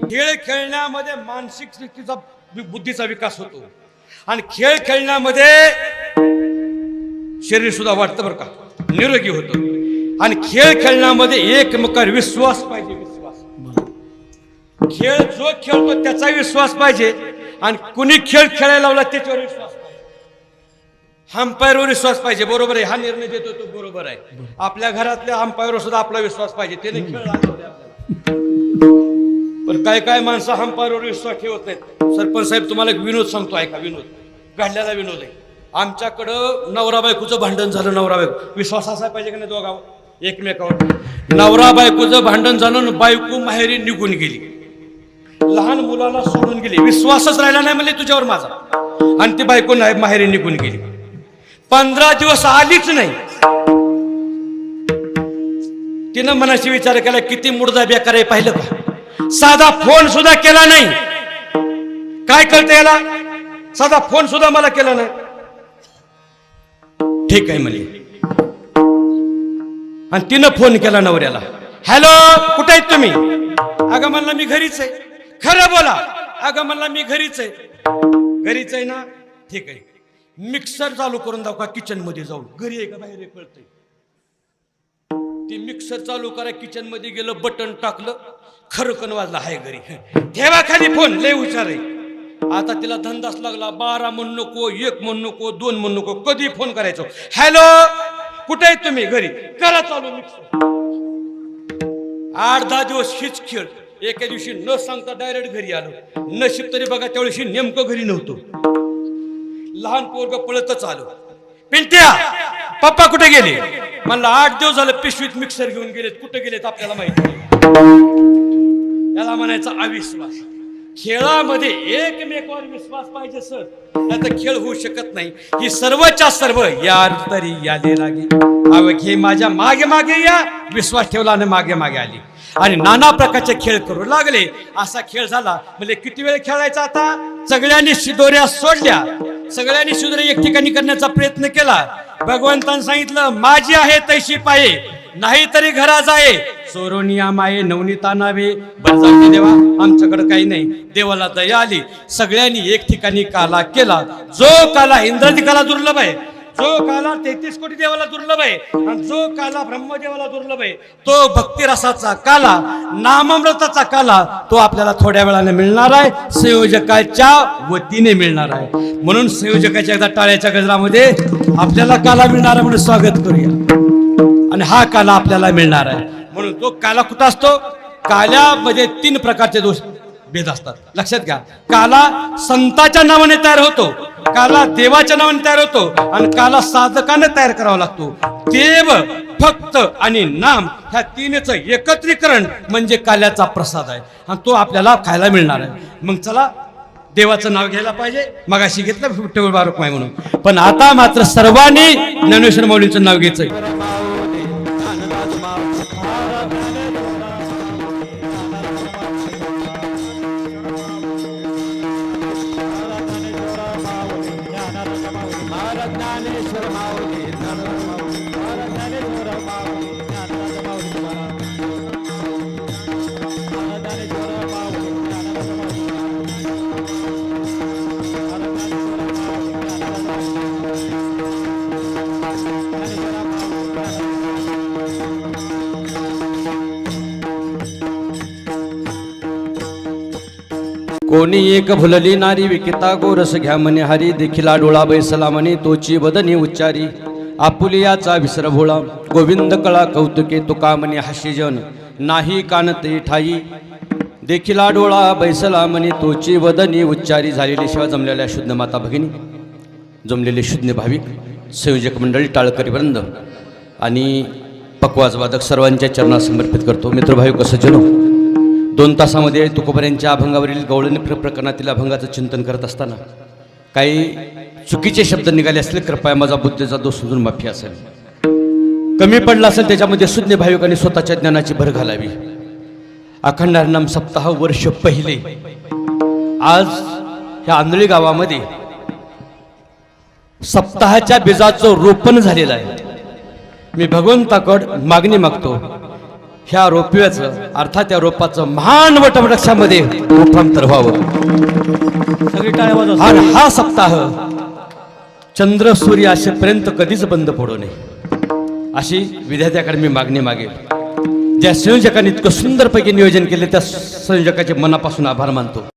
खेळ खेळण्यामध्ये मानसिक स्थितीचा, बुद्धीचा विकास होतो. आणि खेळ खेळण्यामध्ये शरीर सुद्धा वाटतं बरं का, निरोगी होतं. आणि खेळ खेळण्यामध्ये एकमेकावर विश्वास पाहिजे. खेळ जो खेळतो त्याचा विश्वास पाहिजे. आणि कुणी खेळ खेळायला लावला त्याच्यावर विश्वास पाहिजे. अंपायरवर विश्वास पाहिजे, बरोबर आहे. हा निर्णय देतो तो बरोबर आहे. आपल्या घरातल्या अंपायरवर सुद्धा आपला विश्वास पाहिजे, त्याने खेळ आपल्याला. पण काय काय माणसं अंपायरवर विश्वास ठेवत नाहीत. सरपंच साहेब तुम्हाला एक विनोद सांगतो, ऐका. विनोद घडलेला विनोद आहे. आमच्याकडं नवरा बायकोचं भांडण झालं. नवरा बायको, विश्वास असायला पाहिजे का नाही दोघांवर एकमेकावर. नवरा बायकोचं भांडण झालं, बायको माहेरी निघून गेली, लहान मुलाला सोडून गेली. विश्वासच राहिला नाही म्हणजे तुझ्यावर माझा. आणि ती बायको नाही माहेरी निघून गेली. 15 दिवस आलीच नाही. तिनं मनाशी विचार केला, किती मुर्दा बेकार आहे पाहिलं का. साधा फोन सुद्धा केला नाही. काय कळतं याला, साधा फोन सुद्धा मला केला नाही. ठीक आहे म्हणे. आणि तिनं फोन केला नवऱ्याला, हॅलो कुठे आहेत तुम्ही? अगं म्हणला मी घरीच आहे. खरं बोला. अगं म्हणला मी घरीच आहे. घरीच आहे ना, ठीक आहे. मिक्सर चालू करून दाखवा किचन मध्ये जाऊन. घरी आहे का बाहेर आहे कळतंय. ती मिक्सर चालू करा, किचन मध्ये गेलं, बटन टाकलं, खरकन वाजला, हाय घरी. ठेवा खाली फोन, लय हुशार आहे. आता तिला धंदाच लागला. 12 म्हणू नको, 1 म्हणू नको, 2 म्हणू नको, कधी फोन करायचो. हॅलो कुठे आहेत तुम्ही? घरी. करा चालू मिक्सर. 8-10 दिवस हीच खेळ. एका दिवशी न सांगता डायरेक्ट घरी आलो. नशीब तरी बघा त्यावेळी नेमकं घरी नव्हतो. लहान पोरग पळतच आलो, पिंट्या पप्पा कुठे गेले? म्हणलं 8 दिवस झालं पिशवीत मिक्सर घेऊन गेलेत. कुठे गेलेत आपल्याला माहिती नाही. याला म्हणायचा अविश्वास. खेळामध्ये एकमेकावर विश्वास पाहिजे सर, नाही तर खेळ होऊ शकत नाही. ही सर्वच्या सर्व यार तरी याले लागे, अवघे माझ्या मागे मागे या. विश्वास ठेवला आणि मागे मागे आली. आणि नाना प्रकारचे खेळ करू लागले. असा खेळ झाला. म्हणजे किती वेळ खेळायचा आता? सगळ्यांनी शिदोऱ्या सोडल्या, सगळ्यांनी शिदोऱ्या एक ठिकाणी करण्याचा प्रयत्न केला. भगवंतानं सांगितलं, माझी आहे तैशी पाये, नाही तरी घरा जाये. सोरोनिया माये नवनीता नावे. बरं जाऊ दे देवा, आमच्याकडे काही नाही. देवाला दया आली. सगळ्यांनी एक ठिकाणी काला केला. जो काला इंद्राजी काला दुर्लभ आहे, जो काला 33 कोटी देवाला दुर्लभ आहे, आणि जो काला ब्रह्मदेवाला दुर्लभ आहे, तो भक्तिरसाचा काला, नामामृताचा काला, तो आपल्याला थोड्या वेळाने मिळणार आहे. संयोजकाच्या वतीने मिळणार आहे. म्हणून संयोजकाच्या एकदा टाळ्याच्या गजरामध्ये आपल्याला काला मिळणार आहे म्हणून स्वागत करूया. आणि हा काला आपल्याला मिळणार आहे. म्हणून तो काला कुठं असतो? काल्यामध्ये 3 प्रकारचे दोष भेद असतात. लक्षात घ्या. काला संताच्या नावाने तयार होतो, काला देवाच्या नावाने तयार होतो, आणि काला साधकाने तयार करावा लागतो. देव, भक्त आणि नाम ह्या 3चं एकत्रीकरण म्हणजे काल्याचा प्रसाद आहे. आणि तो आपल्याला खायला मिळणार आहे. मग चला देवाचं नाव घ्यायला पाहिजे. मगाशी घेतलं विठ्ठल बारुकमाई म्हणून, पण आता मात्र सर्वांनी ज्ञानेश्वर माऊलींचं नाव घ्यायचंय. कोणी एक भुलली नारी विकिता गोरस घ्या म्हणे हरी देखिला डोळा बैसला म्हणे तोची वदनी उच्चारी आपुलियाचा विसर भोळा गोविंद कळा कौतुके तुका म्हणे हास्यजन नाही कानते ठाई देखिला डोळा बैसला म्हणे तोची वदनी उच्चारी झालेली शिवा जमलेल्या शुद्ध माता भगिनी जमलेले शुद्ध भाविक संयोजक मंडळी टाळकरी वृंद आणि पकवाज वादक सर्वांच्या चरणात समर्पित करतो मित्रभाविक सज्जनो 2 तासामध्ये तुकोबऱ्यांच्या अभंगावरील गवळणी प्रकरणातील अभंगाचं चिंतन करत असताना काही चुकीचे शब्द निघाले असले कृपया माझा बुद्धीचा दोष समजून माफी असेल कमी पडला असेल त्याच्यामध्ये सुज्ञ भाविकांनी स्वतःच्या ज्ञानाची भर घालावी अखंड हरिनाम सप्ताह वर्ष पहिले आज ह्या आंधळी गावामध्ये सप्ताहाच्या बीजाचं रोपण झालेलं आहे मी भगवंताकड मागणी मागतो ह्या रोपव्याचं अर्थात या रोपाचं महान वटवृक्षामध्ये रूपांतर व्हावं सगळी टाळ्या वाजवा. आणि हा सप्ताह चंद्र सूर्य असेपर्यंत कधीच बंद पडू नये अशी विद्यार्थ्याकडे मी मागणी मागेल ज्या संयोजकांनी इतकं सुंदरपैकी नियोजन केले त्या संयोजकाचे मनापासून आभार मानतो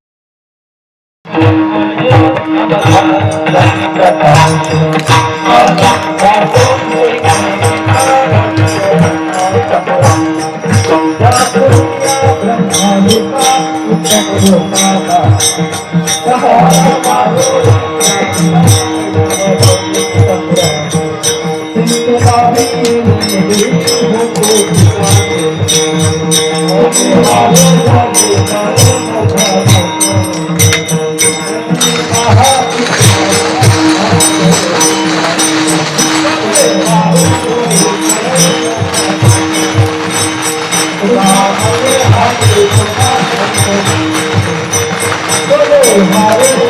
Hare